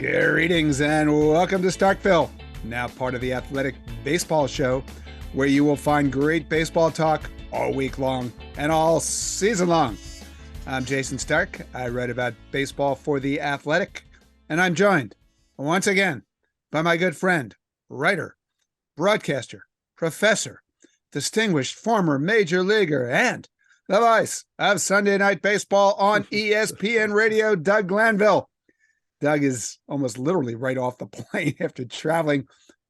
Greetings and welcome to Starkville, now part of the Athletic Baseball Show, where you will find great baseball talk all week long and all season long. I'm Jason Stark. I write about baseball for The Athletic, and I'm joined once again by my good friend, writer, broadcaster, professor, distinguished former major leaguer, and the voice of Sunday Night Baseball on ESPN Radio, Doug Glanville. Doug is almost literally right off the plane after traveling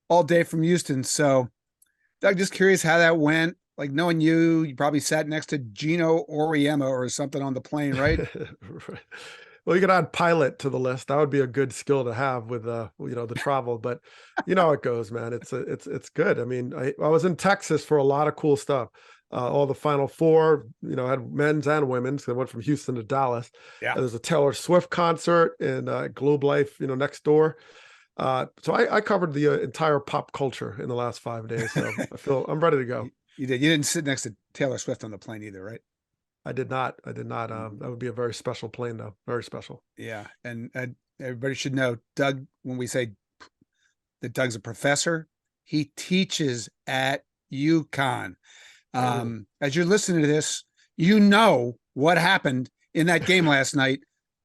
all day from Houston. So, Doug, just curious how that went. Like, knowing you probably sat next to Gino Auriemma or something on the plane, right? Right. Well, you could add pilot to the list. That would be a good skill to have with the travel. But you know how it goes, man. It's good. I mean, I was in Texas for a lot of cool stuff. All the Final Four, had men's and women's. I went from Houston to Dallas. Yeah. There's a Taylor Swift concert in Globe Life, next door. So I covered the entire pop culture in the last 5 days. So I feel I'm ready to go. You did. You didn't sit next to Taylor Swift on the plane either, right? I did not. That would be a very special plane, though. Very special. Yeah. And everybody should know, Doug, when we say that Doug's a professor, he teaches at UConn. As you're listening to this, you know what happened in that game last night.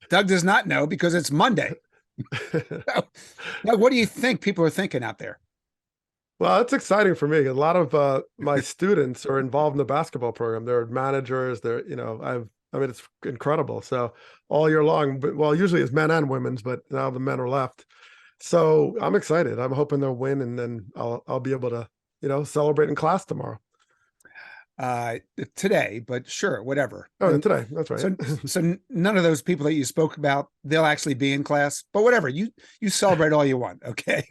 Doug does not know because it's Monday. Doug, what do you think people are thinking out there? Well, it's exciting for me. A lot of my students are involved in the basketball program. They're managers. It's incredible. So all year long, usually it's men and women's, but now the men are left. So I'm excited. I'm hoping they'll win, and then I'll be able to, celebrate in class tomorrow. Today, but sure, whatever. Today. That's right. So none of those people that you spoke about, they'll actually be in class, but whatever, you celebrate all you want. Okay.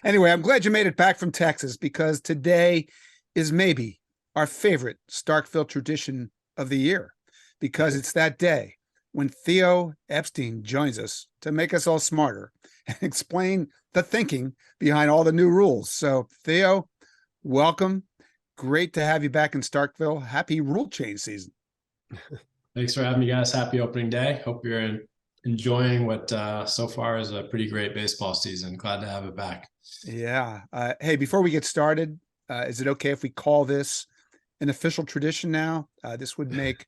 Anyway, I'm glad you made it back from Texas, because today is maybe our favorite Starkville tradition of the year, because it's that day when Theo Epstein joins us to make us all smarter and explain the thinking behind all the new rules. So Theo, welcome. Great to have you back in Starkville. Happy rule change season. Thanks for having me, guys. Happy opening day. Hope you're enjoying what so far is a pretty great baseball season. Glad to have it back. Yeah. Hey, before we get started, is it okay if we call this an official tradition now? This would make,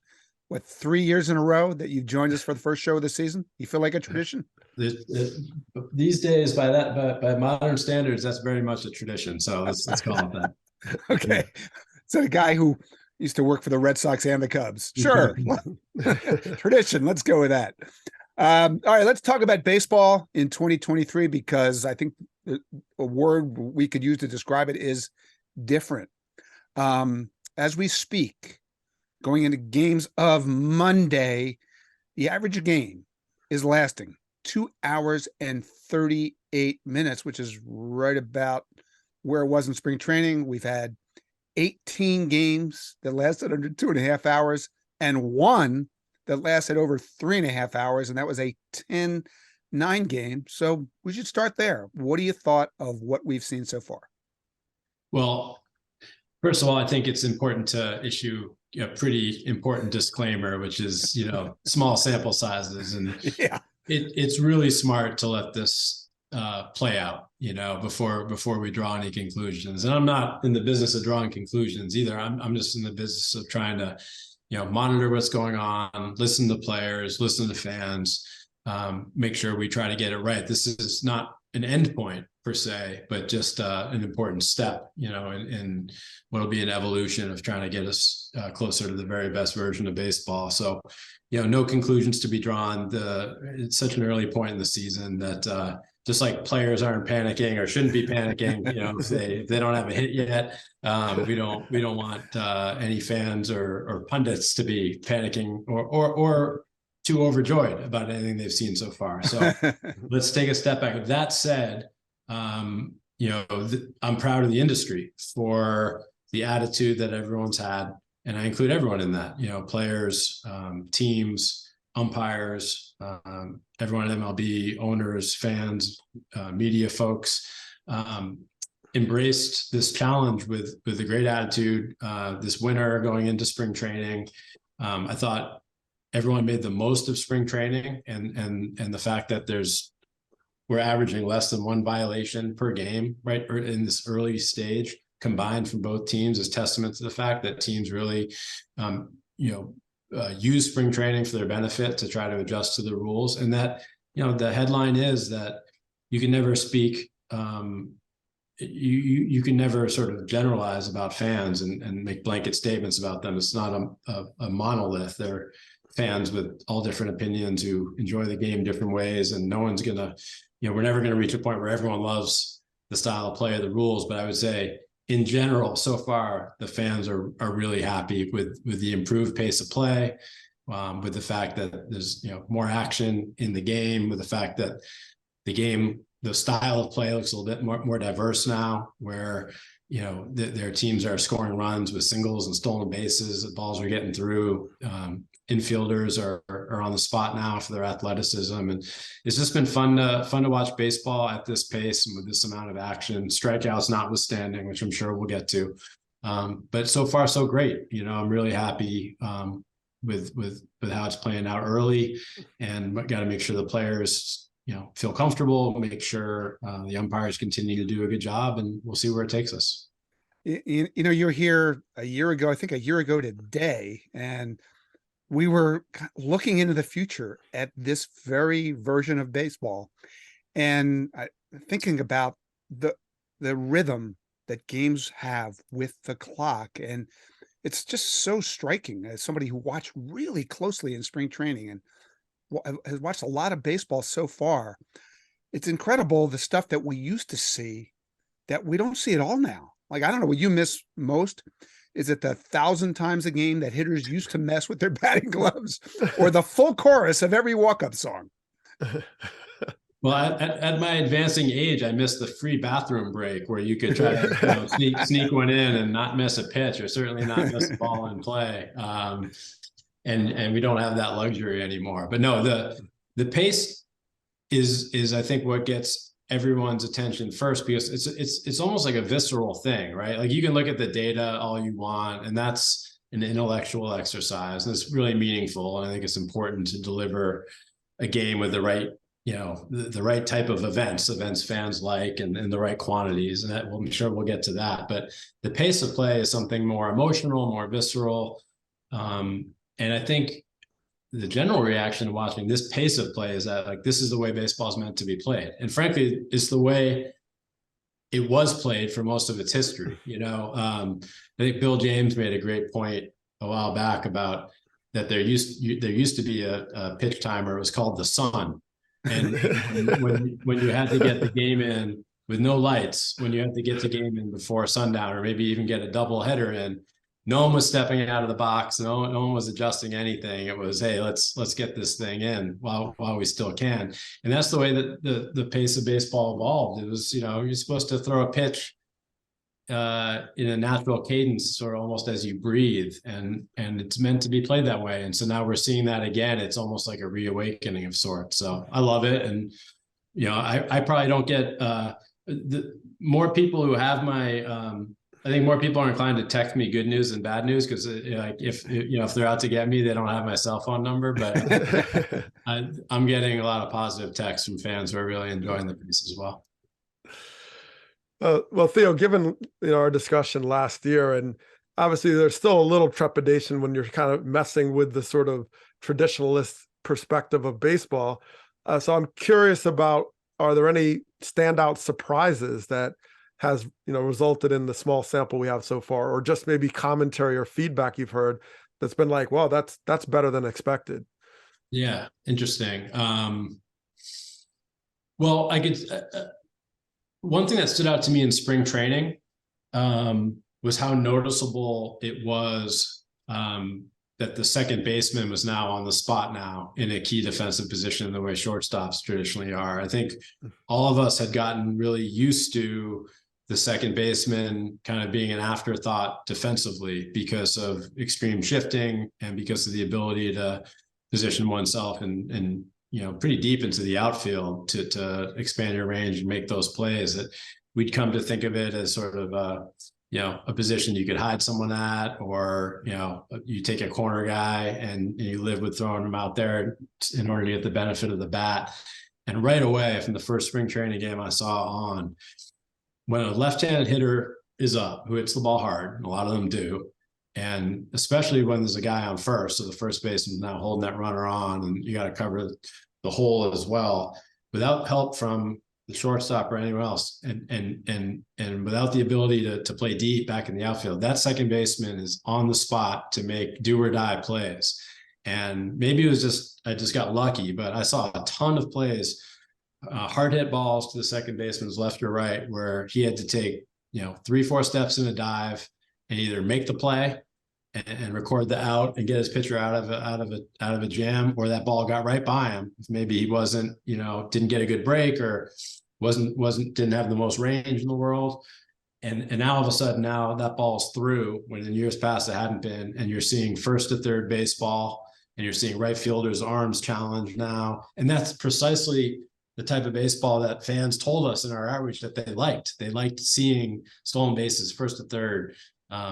3 years in a row that you've joined us for the first show of the season? You feel like a tradition? These days, by modern standards, that's very much a tradition. So let's call it that. Okay. So the guy who used to work for the Red Sox and the Cubs. Sure. Tradition. Let's go with that. All right, let's talk about baseball in 2023, because I think a word we could use to describe it is different. As we speak, going into games of Monday, the average game is lasting 2 hours and 38 minutes, which is right about where it was in spring training. We've had 18 games that lasted under 2.5 hours and one that lasted over 3.5 hours, and that was a 10-9 game. So we should start there. What do you thought of what we've seen so far? Well, first of all, I think it's important to issue a pretty important disclaimer, which is, small sample sizes. And yeah, it's really smart to let this play out, before we draw any conclusions. And I'm not in the business of drawing conclusions either. I'm just in the business of trying to, monitor what's going on, listen to players, listen to fans, make sure we try to get it right. This is not an end point per se, but just an important step, in what'll be an evolution of trying to get us closer to the very best version of baseball. So, no conclusions to be drawn. It's such an early point in the season that just like players aren't panicking or shouldn't be panicking, if they don't have a hit yet. We don't want any fans or pundits to be panicking or too overjoyed about anything they've seen so far. So let's take a step back. With that said, I'm proud of the industry for the attitude that everyone's had, and I include everyone in that. Players, teams, umpires, everyone at MLB, owners, fans, media folks, embraced this challenge with a great attitude. This winter going into spring training, I thought everyone made the most of spring training and the fact that there's we're averaging less than one violation per game, right? Or in this early stage combined from both teams is testament to the fact that teams really, use spring training for their benefit to try to adjust to the rules. And that, the headline is that you can never speak, you can never sort of generalize about fans and make blanket statements about them. It's not a monolith. They're fans with all different opinions who enjoy the game different ways, and no one's gonna, we're never gonna reach a point where everyone loves the style of play of the rules. But I would say in general, so far, the fans are really happy with the improved pace of play, with the fact that there's more action in the game, with the fact that the style of play looks a little bit more diverse now, where their teams are scoring runs with singles and stolen bases. The balls are getting through. Infielders are on the spot now for their athleticism, and it's just been fun to watch baseball at this pace and with this amount of action. Strikeouts notwithstanding, which I'm sure we'll get to, but so far so great. I'm really happy with how it's playing out early, and got to make sure the players feel comfortable, make sure the umpires continue to do a good job, and we'll see where it takes us. You're here a year ago today, and we were looking into the future at this very version of baseball, and thinking about the rhythm that games have with the clock. And it's just so striking as somebody who watched really closely in spring training and has watched a lot of baseball so far. It's incredible, the stuff that we used to see that we don't see at all now. Like, I don't know what you miss most. Is it the 1,000 times a game that hitters used to mess with their batting gloves, or the full chorus of every walk-up song? Well, at my advancing age, I missed the free bathroom break where you could try to sneak one in and not miss a pitch, or certainly not miss a ball in play. And we don't have that luxury anymore. But no, the pace is I think what gets everyone's attention first, because it's almost like a visceral thing, right? Like, you can look at the data all you want, and that's an intellectual exercise, and it's really meaningful. And I think it's important to deliver a game with the right, the right type of events fans like, and the right quantities. And I'm sure we'll get to that. But the pace of play is something more emotional, more visceral. And I think the general reaction to watching this pace of play is that, like, this is the way baseball is meant to be played. And frankly, it's the way it was played for most of its history. I think Bill James made a great point a while back about that there used to be a pitch timer. It was called the sun. And when you had to get the game in with no lights, when you had to get the game in before sundown, or maybe even get a double header in, no one was stepping out of the box. No one was adjusting anything. It was, hey, let's get this thing in while we still can. And that's the way that the pace of baseball evolved. It was, you're supposed to throw a pitch in a natural cadence, sort of almost as you breathe, and it's meant to be played that way. And so now we're seeing that again. It's almost like a reawakening of sorts. So I love it. And I probably don't get the more people who have my I think more people are inclined to text me good news than bad news, because if they're out to get me, they don't have my cell phone number. But I'm getting a lot of positive texts from fans who are really enjoying the piece as well. Well, Theo, given our discussion last year, and obviously there's still a little trepidation when you're kind of messing with the sort of traditionalist perspective of baseball. So I'm curious about, are there any standout surprises that has resulted in the small sample we have so far, or just maybe commentary or feedback you've heard that's been like, well, that's better than expected? Yeah, interesting. Well, I could one thing that stood out to me in spring training was how noticeable it was that the second baseman was now on the spot now in a key defensive position, in the way shortstops traditionally are. I think all of us had gotten really used to the second baseman kind of being an afterthought defensively because of extreme shifting and because of the ability to position oneself and pretty deep into the outfield to expand your range and make those plays. That we'd come to think of it as sort of a position you could hide someone at, or you take a corner guy and you live with throwing him out there in order to get the benefit of the bat. And right away from the first spring training game I saw on, when a left-handed hitter is up, who hits the ball hard, and a lot of them do, and especially when there's a guy on first, so the first baseman's now holding that runner on, and you got to cover the hole as well, without help from the shortstop or anyone else, and without the ability to play deep back in the outfield, that second baseman is on the spot to make do or die plays. And maybe it was I just got lucky, but I saw a ton of plays, hard hit balls to the second baseman's left or right, where he had to take 3-4 steps in a dive and either make the play and record the out and get his pitcher out of a jam, or that ball got right by him. Maybe he wasn't, didn't get a good break, or didn't have the most range in the world. And now all of a sudden, now that ball's through, when in years past it hadn't been, and you're seeing first to third baseball, and you're seeing right fielders' arms challenged now. And that's precisely the type of baseball that fans told us in our outreach that they liked. They liked seeing stolen bases, first to third,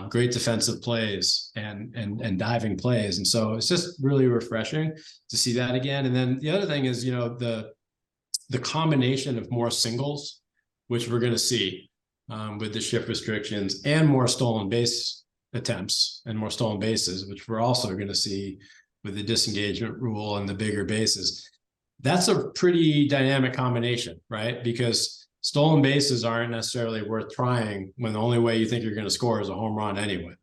great defensive plays, and diving plays. And so it's just really refreshing to see that again. And then the other thing is, the combination of more singles, which we're going to see with the shift restrictions, and more stolen base attempts and more stolen bases, which we're also going to see with the disengagement rule and the bigger bases. That's a pretty dynamic combination, right? Because stolen bases aren't necessarily worth trying when the only way you think you're going to score is a home run anyway.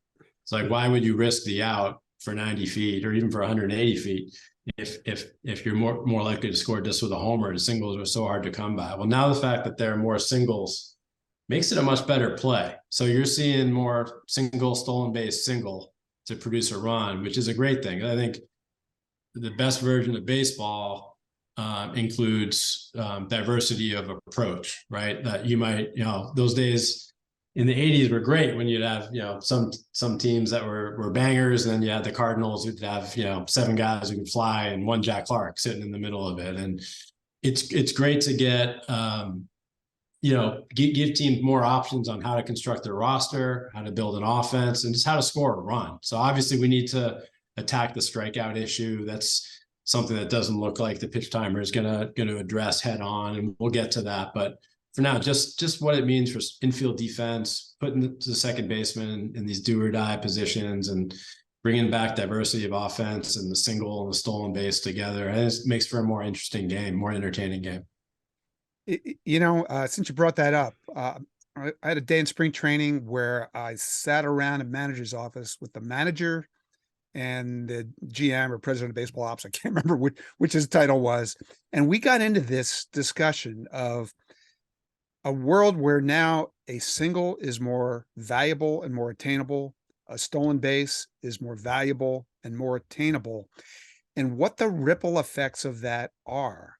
It's like, why would you risk the out for 90 feet or even for 180 feet if you're more likely to score just with a homer, and singles are so hard to come by? Well, now the fact that there are more singles makes it a much better play. So you're seeing more single, stolen base, single to produce a run, which is a great thing. I think the best version of baseball includes diversity of approach, right? That you might, those days in the 80s were great when you'd have, some teams that were bangers, and then you had the Cardinals who'd have, 7 guys who could fly and 1 Jack Clark sitting in the middle of it. And it's great to get, give teams more options on how to construct their roster, how to build an offense, and just how to score a run. So obviously we need to attack the strikeout issue. That's something that doesn't look like the pitch timer is going to address head on, and we'll get to that. But for now, just what it means for infield defense, putting the second baseman in these do or die positions, and bringing back diversity of offense and the single and the stolen base together. And it makes for a more interesting game, more entertaining game. Since you brought that up, I had a day in spring training where I sat around a manager's office with the manager and the GM or president of baseball ops. I can't remember which his title was. And we got into this discussion of a world where now a single is more valuable and more attainable. A stolen base is more valuable and more attainable. And what the ripple effects of that are.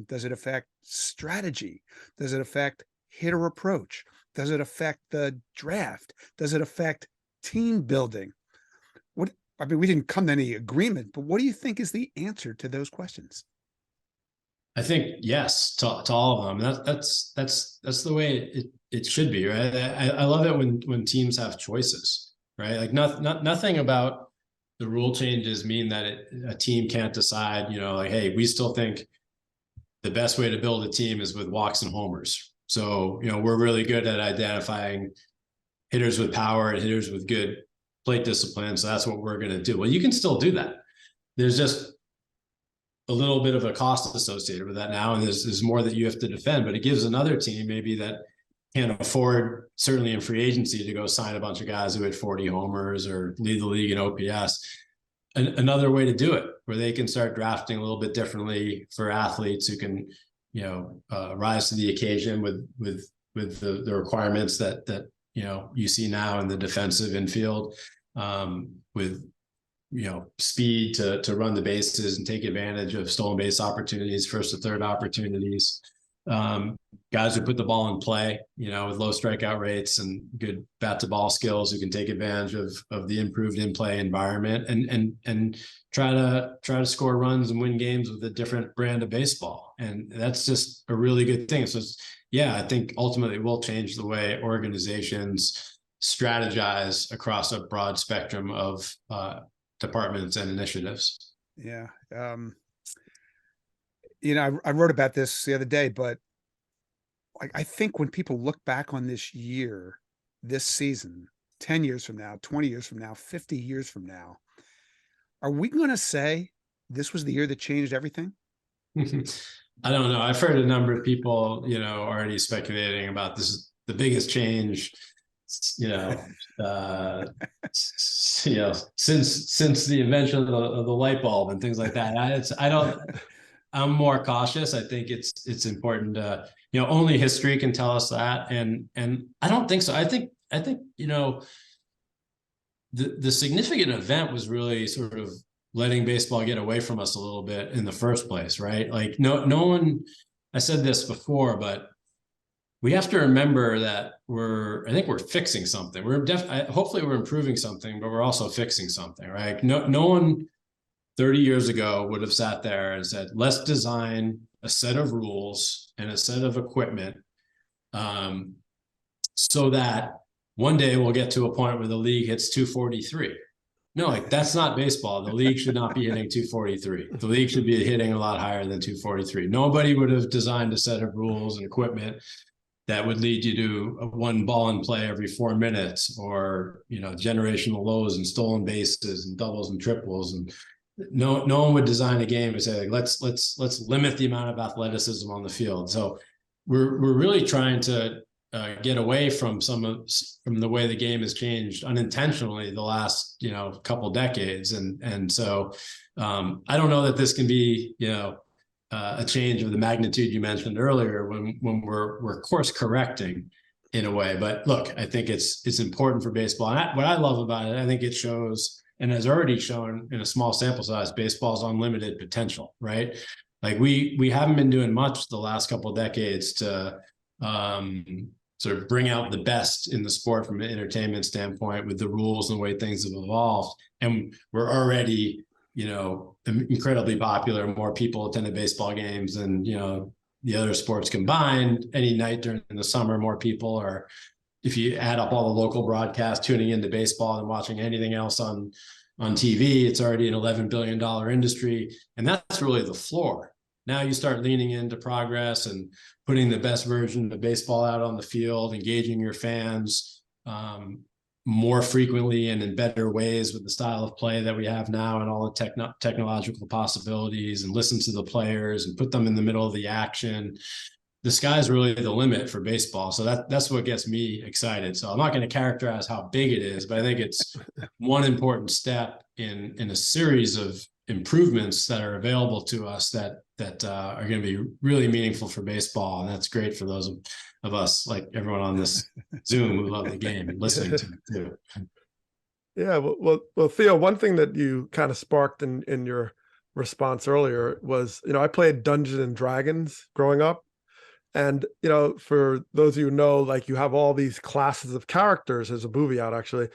Does it affect strategy? Does it affect hitter approach? Does it affect the draft? Does it affect team building? We didn't come to any agreement, but what do you think is the answer to those questions? I think yes to all of them. That's the way it should be, right? I love it when teams have choices, right? Like nothing about the rule changes mean that a team can't decide, like, hey, we still think the best way to build a team is with walks and homers. So, we're really good at identifying hitters with power and hitters with good plate discipline. So that's what we're going to do. Well, you can still do that. There's just a little bit of a cost associated with that now. And there's more that you have to defend, but it gives another team maybe that can't afford, certainly in free agency, to go sign a bunch of guys who hit 40 homers or lead the league in OPS. Another way to do it, where they can start drafting a little bit differently for athletes who can, rise to the occasion with the requirements that you see now in the defensive infield, with speed to run the bases and take advantage of stolen base opportunities, first to third opportunities. Guys who put the ball in play, with low strikeout rates and good bat to ball skills, who can take advantage of the improved in play environment and try to score runs and win games with a different brand of baseball. And that's just a really good thing. So I think ultimately it will change the way organizations strategize across a broad spectrum of departments and initiatives. Yeah. I wrote about this the other day, but I think when people look back on this year, this season, 10 years from now, 20 years from now, 50 years from now, are we going to say this was the year that changed everything? I don't know. I've heard a number of people, already speculating about this is the biggest change, since the invention of the light bulb and things like that. I'm more cautious. I think it's important to, only history can tell us that. And I don't think so. I think, the significant event was really sort of letting baseball get away from us a little bit in the first place, right? Like no one, I said this before, but we have to remember that I think we're fixing something. Hopefully we're improving something, but we're also fixing something, right? No one 30 years ago would have sat there and said, let's design a set of rules and a set of equipment so that one day we'll get to a point where the league hits 243. No, like that's not baseball. The league should not be hitting 243. The league should be hitting a lot higher than 243. Nobody would have designed a set of rules and equipment that would lead you to a one ball in play every 4 minutes, or generational lows and stolen bases and doubles and triples. And no one would design a game and say, like, let's limit the amount of athleticism on the field. So we're really trying to get away from from the way the game has changed unintentionally the last couple decades, and so I don't know that this can be a change of the magnitude you mentioned earlier when we're course correcting in a way. But look, I think it's important for baseball, and what I love about it, I think it shows and has already shown in a small sample size baseball's unlimited potential, right? Like we haven't been doing much the last couple of decades to sort of bring out the best in the sport from an entertainment standpoint with the rules and the way things have evolved. And we're already, incredibly popular. More people attend baseball games than, the other sports combined. Any night during the summer, more people are, if you add up all the local broadcasts tuning into baseball and watching anything else on TV, it's already an $11 billion industry. And that's really the floor. Now you start leaning into progress and putting the best version of baseball out on the field, engaging your fans more frequently and in better ways with the style of play that we have now and all the technological possibilities, and listen to the players and put them in the middle of the action. The sky's really the limit for baseball. So that's what gets me excited. So I'm not going to characterize how big it is, but I think it's one important step in a series of improvements that are available to us that are going to be really meaningful for baseball. And that's great for those of us, like everyone on this Zoom, who love the game and listening to it too. Yeah. Well, Theo, one thing that you kind of sparked in your response earlier was, I played Dungeons and Dragons growing up. And, for those of you who know, like you have all these classes of characters. There's a movie out actually,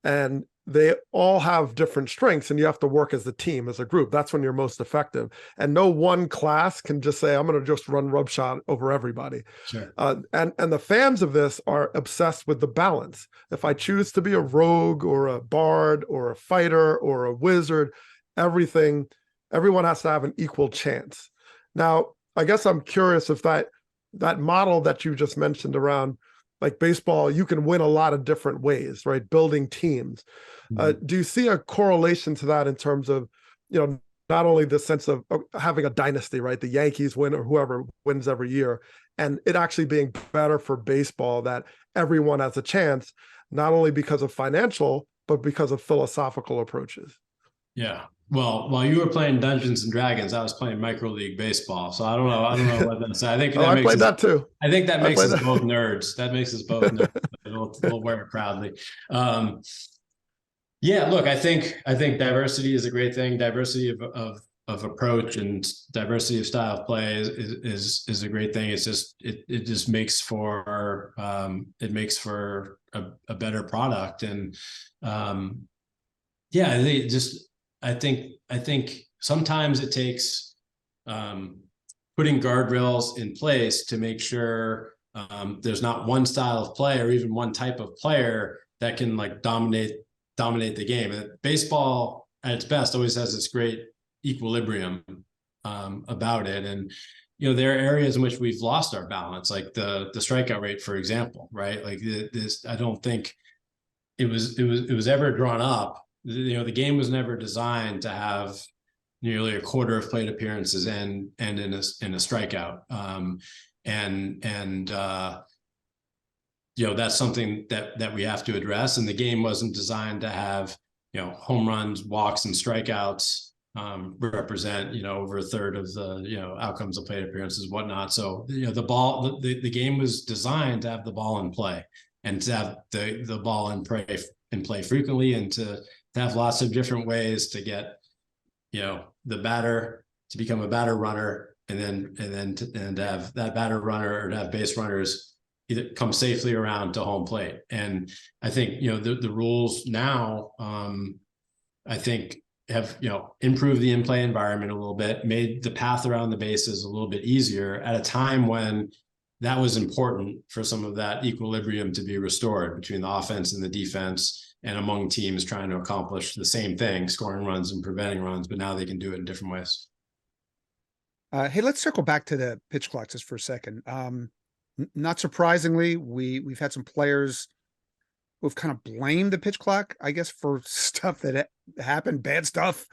and they all have different strengths, and you have to work as a team, as a group. That's when you're most effective. And no one class can just say, I'm going to just run rub shot over everybody. Sure. And the fans of this are obsessed with the balance. If I choose to be a rogue or a bard or a fighter or a wizard, everyone has to have an equal chance. Now, I guess I'm curious if that model that you just mentioned around like baseball, you can win a lot of different ways, right? Building teams. Do you see a correlation to that in terms of, not only the sense of having a dynasty, right? The Yankees win or whoever wins every year, and it actually being better for baseball that everyone has a chance, not only because of financial, but because of philosophical approaches. Yeah. Well, while you were playing Dungeons and Dragons, I was playing micro league baseball. So I don't know what that's. I think I played that too. I think that makes us both nerds. That makes us both nerds. We'll wear it proudly. Yeah, look, I think diversity is a great thing. Diversity of approach and diversity of style of play is a great thing. It's just it just makes for a better product. And yeah, I think sometimes it takes putting guardrails in place to make sure there's not one style of play or even one type of player that can like dominate the game. And baseball at its best always has this great equilibrium about it. And there are areas in which we've lost our balance, like the strikeout rate, for example, right? Like this, I don't think it was ever drawn up. The game was never designed to have nearly a quarter of plate appearances and in a strikeout. That's something that we have to address. And the game wasn't designed to have home runs, walks, and strikeouts represent over a third of the outcomes of plate appearances, whatnot. So the game was designed to have the ball in play and to have the ball in play frequently, and to have lots of different ways to get the batter to become a batter runner, and to have that batter runner, or to have base runners either come safely around to home plate. And I think the rules now I think have improved the in-play environment a little bit, made the path around the bases a little bit easier at a time when that was important for some of that equilibrium to be restored between the offense and the defense, and among teams trying to accomplish the same thing, scoring runs and preventing runs, but now they can do it in different ways. Hey, let's circle back to the pitch clock just for a second. Not surprisingly, we've had some players who've kind of blamed the pitch clock, I guess, for stuff that happened, bad stuff.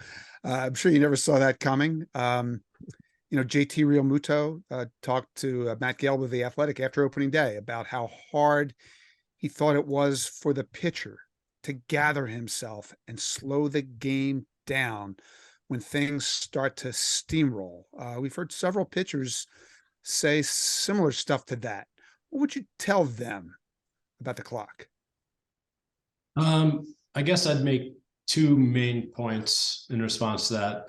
I'm sure you never saw that coming. JT Realmuto talked to Matt Gelb of The Athletic after opening day about how hard he thought it was for the pitcher to gather himself and slow the game down when things start to steamroll. We've heard several pitchers say similar stuff to that. What would you tell them about the clock? I guess I'd make two main points in response to that.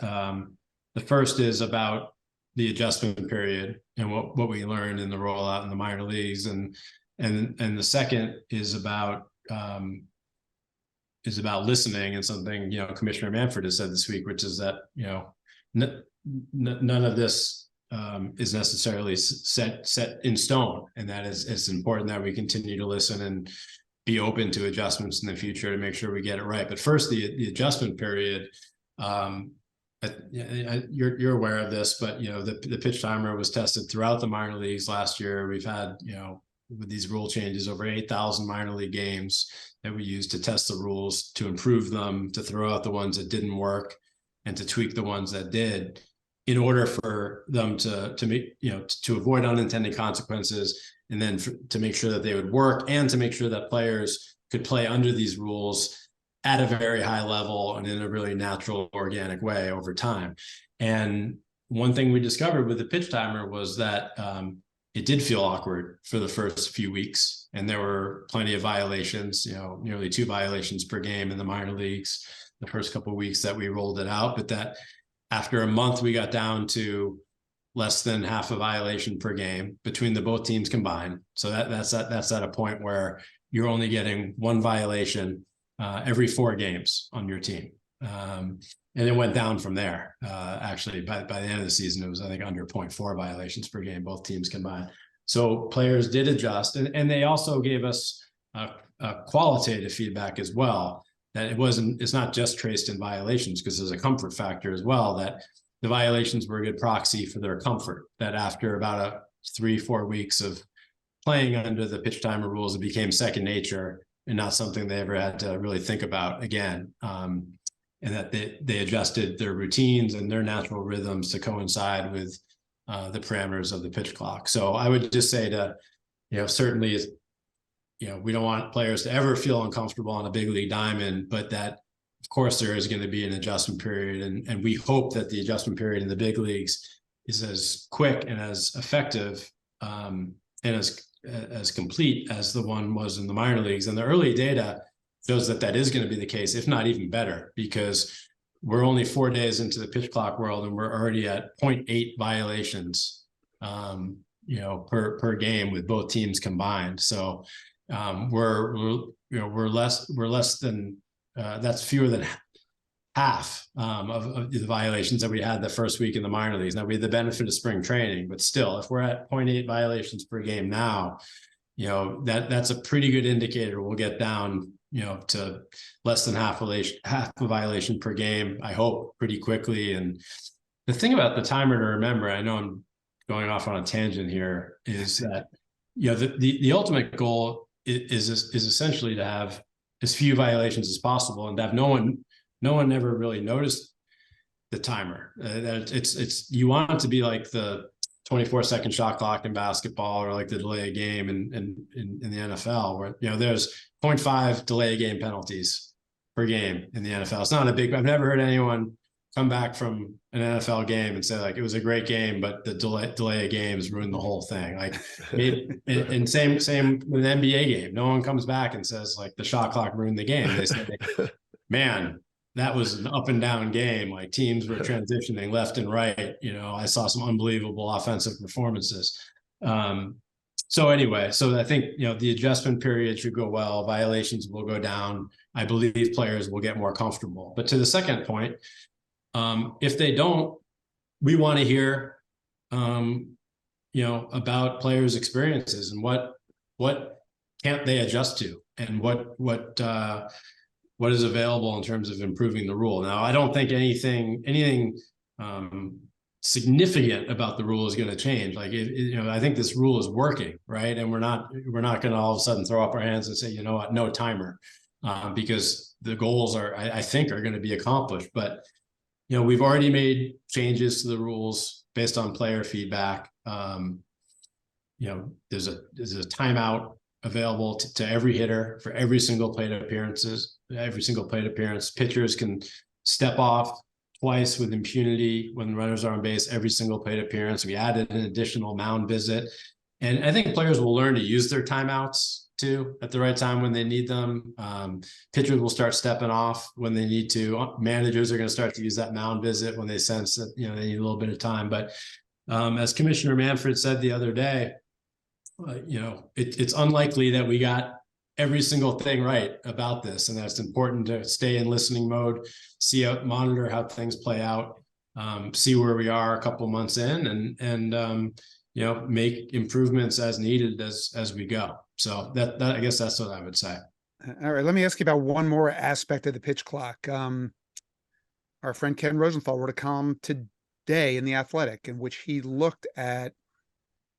The first is about the adjustment period and what we learned in the rollout in the minor leagues, and the second is about listening, and something Commissioner Manfred has said this week, which is that none of this is necessarily set in stone, and that it's important that we continue to listen and be open to adjustments in the future to make sure we get it right. But first, the adjustment period. You're aware of this, but the pitch timer was tested throughout the minor leagues last year. We've had with these rule changes over 8,000 minor league games that we used to test the rules, to improve them, to throw out the ones that didn't work, and to tweak the ones that did, in order for them to make to avoid unintended consequences, and then to make sure that they would work, and to make sure that players could play under these rules at a very high level and in a really natural, organic way over time. And one thing we discovered with the pitch timer was that it did feel awkward for the first few weeks, and there were plenty of violations, nearly 2 violations per game in the minor leagues the first couple of weeks that we rolled it out. But that after a month, we got down to less than half a violation per game between the both teams combined. So that's at a point where you're only getting 1 violation every 4 games on your team. And it went down from there. Actually, by the end of the season, it was, I think, under 0.4 violations per game, both teams combined. So players did adjust, and they also gave us qualitative feedback as well, that it's not just traced in violations, because there's a comfort factor as well, that the violations were a good proxy for their comfort, that after about 3-4 weeks of playing under the pitch timer rules, it became second nature and not something they ever had to really think about again. And that they adjusted their routines and their natural rhythms to coincide with the parameters of the pitch clock. So I would just say to, certainly, we don't want players to ever feel uncomfortable on a big league diamond, but that, of course, there is going to be an adjustment period. And we hope that the adjustment period in the big leagues is as quick and as effective and as complete as the one was in the minor leagues. And the early data shows that is going to be the case, if not even better, because we're only 4 days into the pitch clock world, and we're already at 0.8 violations, per game with both teams combined. So we're less than that's fewer than half of the violations that we had the first week in the minor leagues. Now, we had the benefit of spring training, but still, if we're at 0.8 violations per game now, that's a pretty good indicator. We'll get down to less than half a violation per game, I hope, pretty quickly. And the thing about the timer to remember, I know I'm going off on a tangent here, is that, the ultimate goal is essentially to have as few violations as possible, and to have no one ever really noticed the timer. It's you want it to be like the 24-second shot clock in basketball, or like the delay of game in the NFL, where there's 0.5 delay of game penalties per game in the NFL. It's not a big. I've never heard anyone come back from an NFL game and say like it was a great game, but the delay of games ruined the whole thing. Like, and same with an NBA game. No one comes back and says like the shot clock ruined the game. They say, man, that was an up and down game. Like, teams were transitioning left and right. I saw some unbelievable offensive performances. So anyway, so I think, the adjustment period should go well. Violations will go down. I believe players will get more comfortable. But to the second point, if they don't, we want to hear, about players' experiences and what can't they adjust to, and what is available in terms of improving the rule. Now, I don't think anything significant about the rule is going to change. Like, I think this rule is working, right? And we're not going to all of a sudden throw up our hands and say, you know what, no timer, because the goals I think are going to be accomplished. But we've already made changes to the rules based on player feedback. There's a timeout available to every hitter for every single plate appearance. Pitchers can step off twice with impunity when runners are on base every single plate appearance. We added an additional mound visit. And I think players will learn to use their timeouts too at the right time when they need them. Pitchers will start stepping off when they need to. Managers are going to start to use that mound visit when they sense that they need a little bit of time. But as Commissioner Manfred said the other day, it's unlikely that we got every single thing right about this, and that's important to stay in listening mode, monitor how things play out, see where we are a couple months in, and make improvements as needed as we go. So that I guess that's what I would say. All right, let me ask you about one more aspect of the pitch clock. Our friend Ken Rosenthal wrote a column today in The Athletic in which he looked at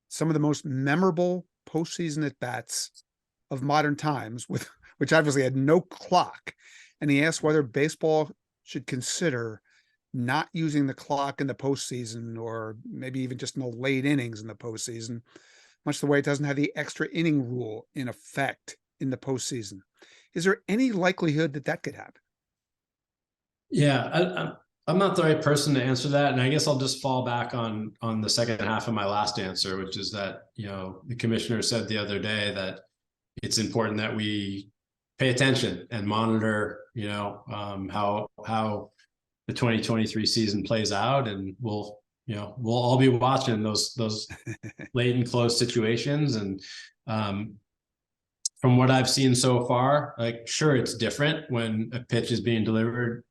some of the most memorable postseason at bats of modern times, which obviously had no clock, and he asked whether baseball should consider not using the clock in the postseason, or maybe even just in the late innings in the postseason, much the way it doesn't have the extra inning rule in effect in the postseason. Is there any likelihood that could happen? Yeah, I'm not the right person to answer that, and I guess I'll just fall back on the second half of my last answer, which is that the commissioner said the other day that it's important that we pay attention and monitor how the 2023 season plays out, and we'll all be watching those late and close situations. And from what I've seen so far, like, sure, it's different when a pitch is being delivered,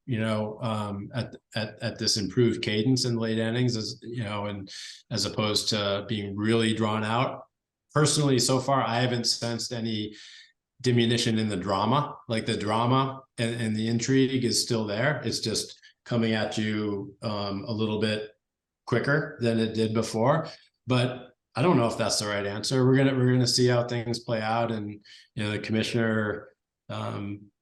at this improved cadence in late innings, and as opposed to being really drawn out. Personally, so far, I haven't sensed any diminution in the drama. Like, the drama and the intrigue is still there. It's just coming at you a little bit quicker than it did before. But I don't know if that's the right answer. We're gonna see how things play out. And the commissioner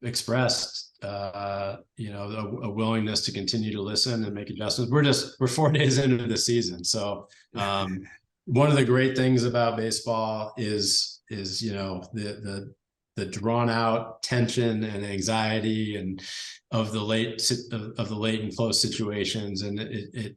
expressed a willingness to continue to listen and make adjustments. We're 4 days into the season, so one of the great things about baseball is the drawn out tension and anxiety and of the late and close situations, and it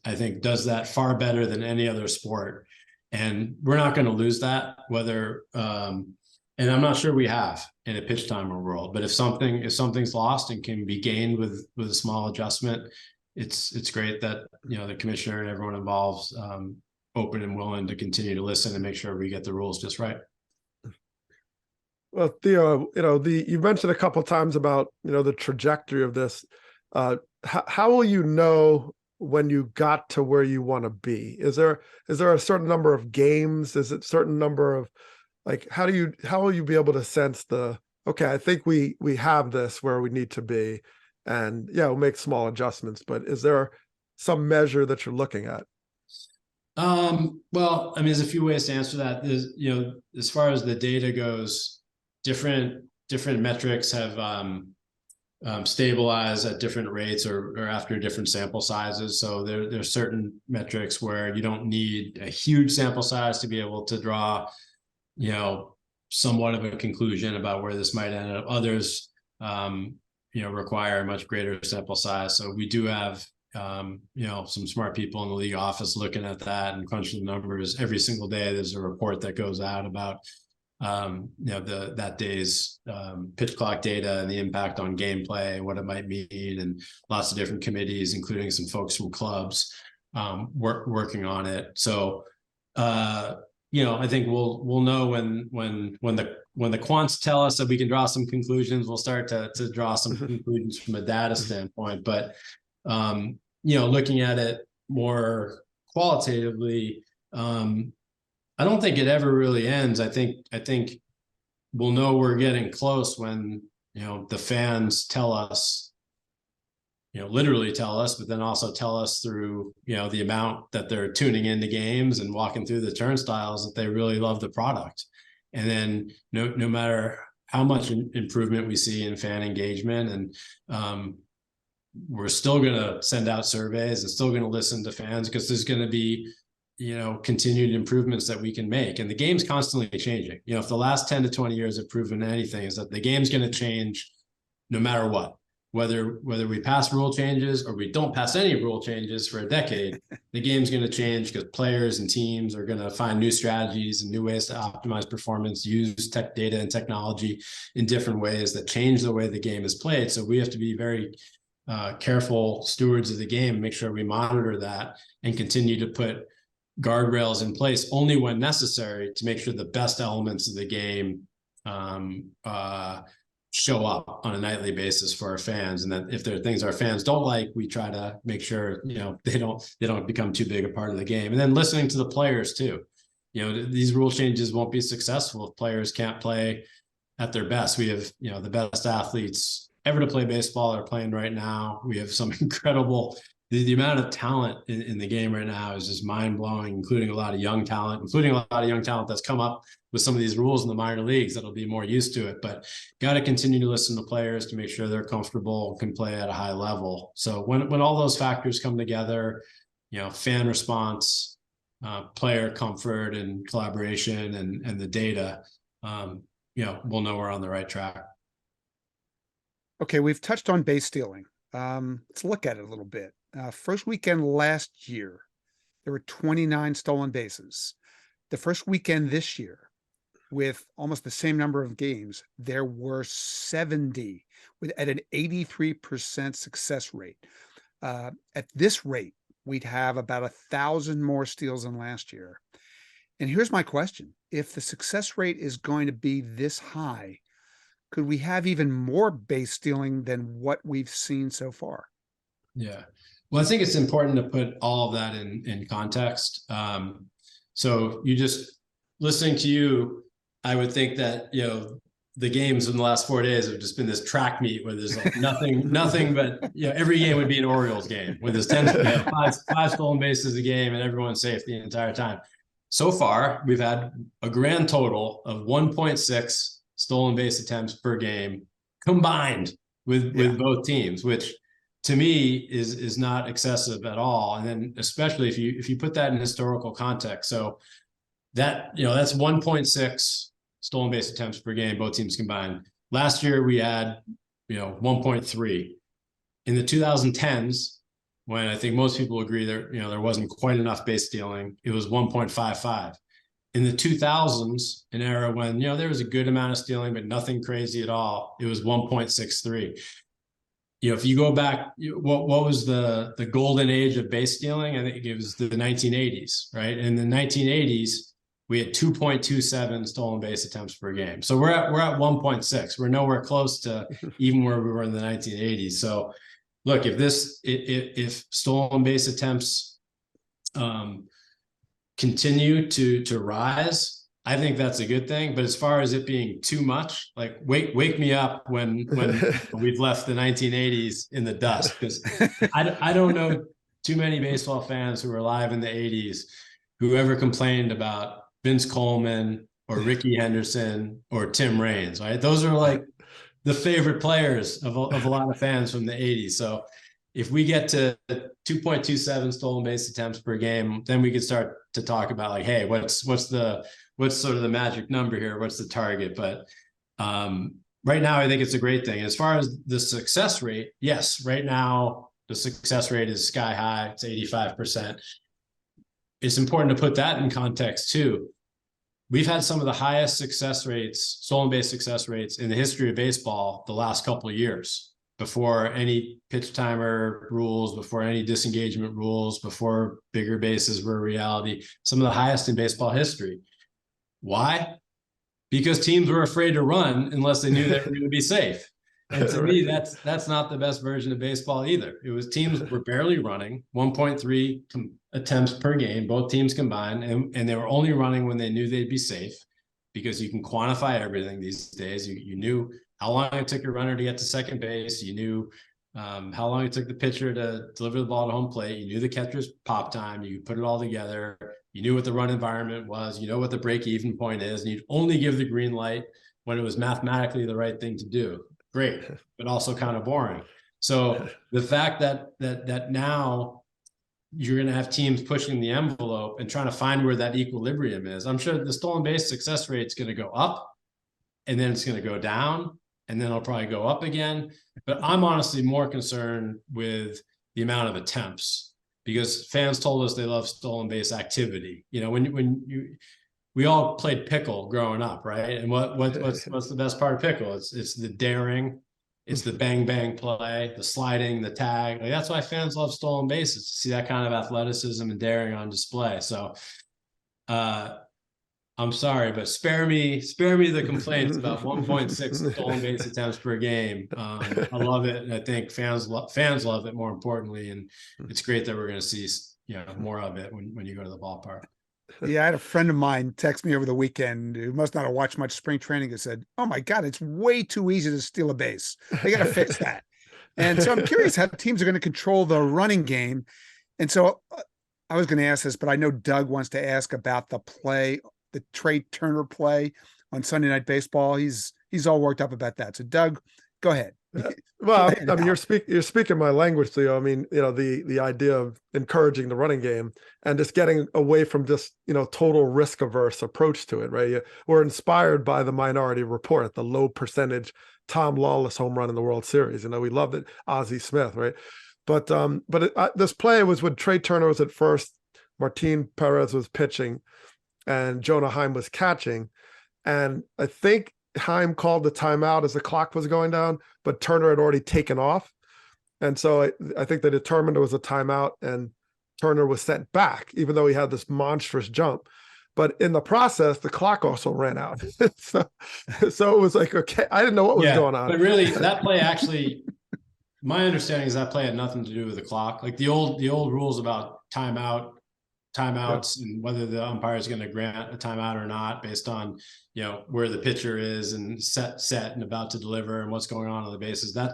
I think does that far better than any other sport. And we're not going to lose that, whether and I'm not sure we have in a pitch timer world. But if something's lost and can be gained with a small adjustment, it's great that the commissioner and everyone involved open and willing to continue to listen and make sure we get the rules just right. Well, Theo, you mentioned a couple of times about the trajectory of this. How will you know when you got to where you want to be? Is there a certain number of games? Is it a certain number of, like, how will you be able to sense okay, I think we have this where we need to be, and we'll make small adjustments, but is there some measure that you're looking at? Well, I mean, there's a few ways to answer that. There's, as far as the data goes, different metrics have stabilized at different rates or after different sample sizes. So there's certain metrics where you don't need a huge sample size to be able to draw, somewhat of a conclusion about where this might end up. Others, require a much greater sample size. So we do have, some smart people in the league office looking at that and crunching the numbers every single day. There's a report that goes out about that day's pitch clock data and the impact on gameplay and what it might mean, and lots of different committees, including some folks from clubs working on it. So I think we'll know when the quants tell us that we can draw some conclusions. We'll start to draw some conclusions from a data standpoint. But looking at it more qualitatively, I don't think it ever really ends. I think we'll know we're getting close when, the fans tell us, literally tell us, but then also tell us through, the amount that they're tuning into games and walking through the turnstiles that they really love the product. And then no matter how much improvement we see in fan engagement, and we're still going to send out surveys and still going to listen to fans, because there's going to be continued improvements that we can make. And the game's constantly changing. If the last 10 to 20 years have proven anything, is that the game's going to change no matter what. Whether we pass rule changes or we don't pass any rule changes for a decade, the game's going to change, because players and teams are going to find new strategies and new ways to optimize performance, use tech data and technology in different ways that change the way the game is played. So we have to be very careful stewards of the game, make sure we monitor that and continue to put guardrails in place only when necessary to make sure the best elements of the game show up on a nightly basis for our fans. And that if there are things our fans don't like, we try to make sure, they don't become too big a part of the game. And then listening to the players too. These rule changes won't be successful if players can't play at their best. We have, the best athletes ever to play baseball are playing right now. We have some incredible, the amount of talent in the game right now is just mind-blowing, including a lot of young talent that's come up with some of these rules in the minor leagues that'll be more used to it. But got to continue to listen to players to make sure they're comfortable, can play at a high level. So when all those factors come together, fan response, player comfort and collaboration and the data, we'll know we're on the right track. Okay, we've touched on base stealing. Let's look at it a little bit. First weekend last year, there were 29 stolen bases. The first weekend this year, with almost the same number of games, there were 70 at an 83% success rate. At this rate, we'd have about 1,000 more steals than last year. And here's my question. If the success rate is going to be this high, could we have even more base stealing than what we've seen so far? Yeah. Well, I think it's important to put all of that in context. So you just listening to you, I would think that, the games in the last 4 days have just been this track meet where there's like nothing but, every game would be an Orioles game where there's 5 stolen bases a game and everyone's safe the entire time. So far, we've had a grand total of 1.6 stolen base attempts per game combined with both teams, which to me is not excessive at all. And then especially if you put that in historical context. So that, that's 1.6 stolen base attempts per game, both teams combined. Last year we had, 1.3. In the 2010s, when I think most people agree there wasn't quite enough base stealing, it was 1.55. In the 2000s, an era when, there was a good amount of stealing, but nothing crazy at all, it was 1.63. If you go back, what was the golden age of base stealing? I think it was the 1980s, right? In the 1980s, we had 2.27 stolen base attempts per game. So we're at 1.6. We're nowhere close to even where we were in the 1980s. So look, if stolen base attempts continue to rise, I think that's a good thing. But as far as it being too much, like wake me up when we've left the 1980s in the dust, because I don't know too many baseball fans who were alive in the 80s who ever complained about Vince Coleman or Ricky Henderson or Tim Raines, right? Those are like the favorite players of a lot of fans from the 80s. So if we get to 2.27 stolen base attempts per game, then we could start to talk about like, hey, what's sort of the magic number here? What's the target? But right now, I think it's a great thing. As far as the success rate, yes, right now the success rate is sky high. It's 85%. It's important to put that in context too. We've had some of the highest success rates, stolen base success rates in the history of baseball the last couple of years, before any pitch timer rules, before any disengagement rules, before bigger bases were a reality, some of the highest in baseball history. Why? Because teams were afraid to run unless they knew they were going to be safe. And to me, that's not the best version of baseball either. It was teams were barely running, 1.3 attempts per game, both teams combined, and they were only running when they knew they'd be safe, because you can quantify everything these days. You knew how long it took your runner to get to second base. You knew how long it took the pitcher to deliver the ball to home plate. You knew the catcher's pop time. You put it all together. You knew what the run environment was. You know what the break-even point is. And you'd only give the green light when it was mathematically the right thing to do. Great, but also kind of boring. So the fact that now you're going to have teams pushing the envelope and trying to find where that equilibrium is. I'm sure the stolen base success rate is going to go up, and then it's going to go down, and then it'll probably go up again. But I'm honestly more concerned with the amount of attempts, because fans told us they love stolen base activity. You know, we all played pickle growing up, right? And what's the best part of pickle? It's the daring, it's the bang bang play, the sliding, the tag. Like, that's why fans love stolen bases, to see that kind of athleticism and daring on display. So I'm sorry, but spare me the complaints about 1.6 stolen base attempts per game. I love it, and I think fans love it, more importantly, and it's great that we're going to see more of it when you go to the ballpark. Yeah, I had a friend of mine text me over the weekend who must not have watched much spring training, who said, "Oh my God, it's way too easy to steal a base. They got to fix that." And so I'm curious how teams are going to control the running game. And so I was going to ask this, but I know Doug wants to ask about the Trey Turner play on Sunday Night Baseball. He's all worked up about that. So Doug, go ahead. Well, I mean, you're speaking my language, Theo. I mean, the idea of encouraging the running game and just getting away from this, total risk averse approach to it, right? We're inspired by the Minority Report, the low percentage Tom Lawless home run in the World Series. We loved it, Ozzie Smith, right? But this play was when Trey Turner was at first, Martin Perez was pitching, and Jonah Heim was catching, and I think Heim called the timeout as the clock was going down, but Turner had already taken off. And so I think they determined it was a timeout, and Turner was sent back, even though he had this monstrous jump. But in the process, the clock also ran out. so it was like, okay, I didn't know what was going on. But really, that play actually, my understanding is that play had nothing to do with the clock. Like the old rules about timeouts and whether the umpire is going to grant a timeout or not based on where the pitcher is and set and about to deliver and what's going on the bases, that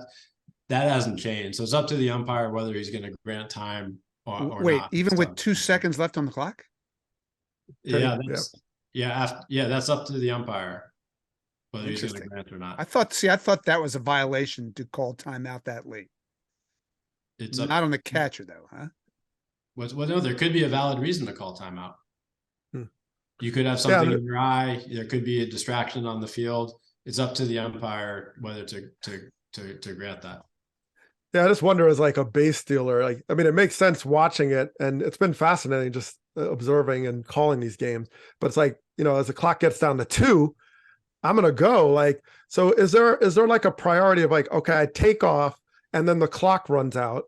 hasn't changed. So it's up to the umpire whether he's going to grant time or wait, not. even with 2 seconds left on the clock? That's up to the umpire whether he's going to grant or not. I thought that was a violation to call timeout that late. It's not on the catcher though, huh? Well, no, there could be a valid reason to call timeout. You could have something in your eye. There could be a distraction on the field. It's up to the umpire whether to grant that. Yeah, I just wonder, as like a base stealer, it makes sense watching it, and it's been fascinating just observing and calling these games. But it's like, as the clock gets down to 2, I'm gonna go. So is there like a priority of okay, I take off and then the clock runs out?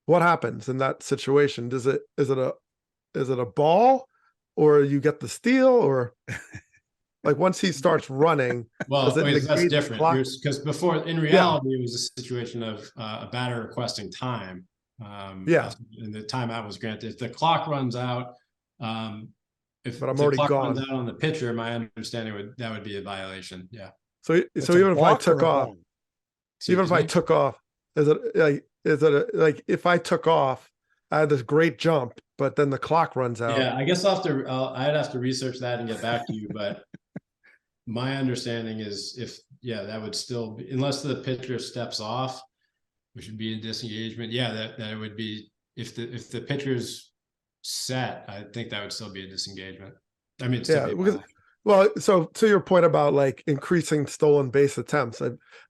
What happens in that situation? Is it a ball, or you get the steal, or once he starts running? Well, that's different, because before, in reality, it was a situation of a batter requesting time. And the timeout was granted. If the clock runs out, if but I'm the already clock gone. runs out on the pitcher, my understanding that would be a violation. Yeah. So even if I took off, if I took off, if I took off I had this great jump, but then the clock runs out. Yeah, I guess I'd have to research that and get back to you. But my understanding is that would still be, unless the pitcher steps off, which would be in disengagement. Yeah, that it would be if the pitcher's set, I think that would still be a disengagement. I mean, well, so to your point about like increasing stolen base attempts,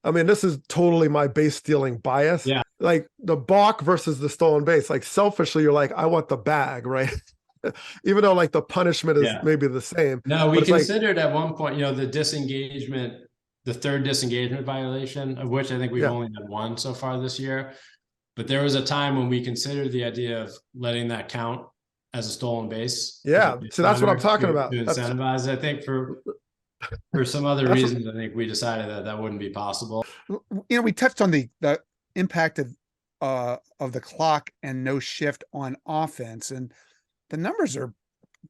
I mean, this is totally my base stealing bias. Yeah. Like the balk versus the stolen base, like selfishly, you're like, I want the bag, right? Even though like the punishment is maybe the same. No, we considered at one point, the disengagement, the third disengagement violation, of which I think we've only had one so far this year. But there was a time when we considered the idea of letting that count as a stolen base. Yeah, so that's what I'm talking about. To incentivize, I think for some other reasons, I think we decided that wouldn't be possible. We touched on the impact of the clock and no shift on offense, and the numbers are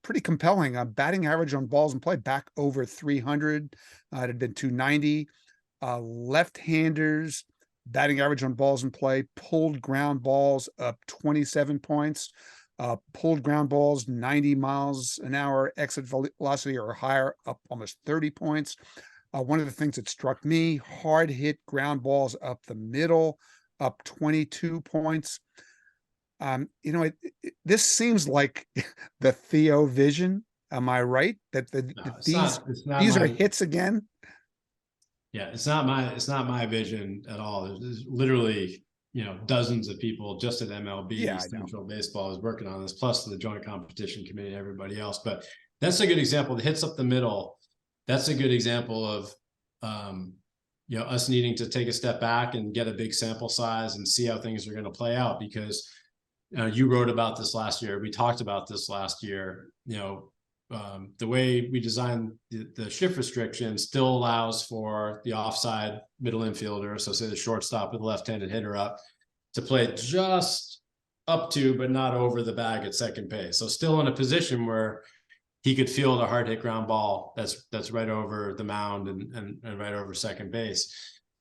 pretty compelling. Batting average on balls in play back over 300. It had been 290. Left-handers batting average on balls in play, pulled ground balls up 27 points. Pulled ground balls 90 miles an hour exit velocity or higher, up almost 30 points. One of the things that struck me, hard hit ground balls up the middle, up 22 points. This seems like the Theo vision. Am I right? That these are hits again? Yeah, it's not my vision at all. There's literally dozens of people just at MLB, Central Baseball is working on this, plus the Joint Competition Committee and everybody else. But that's a good example. The hits up the middle, that's a good example of us needing to take a step back and get a big sample size and see how things are going to play out. Because you wrote about this last year. We talked about this last year. The way we designed the shift restriction still allows for the offside middle infielder, so say the shortstop with the left-handed hitter up, to play just up to but not over the bag at second base. So still in a position where he could field a hard hit ground ball that's right over the mound and right over second base.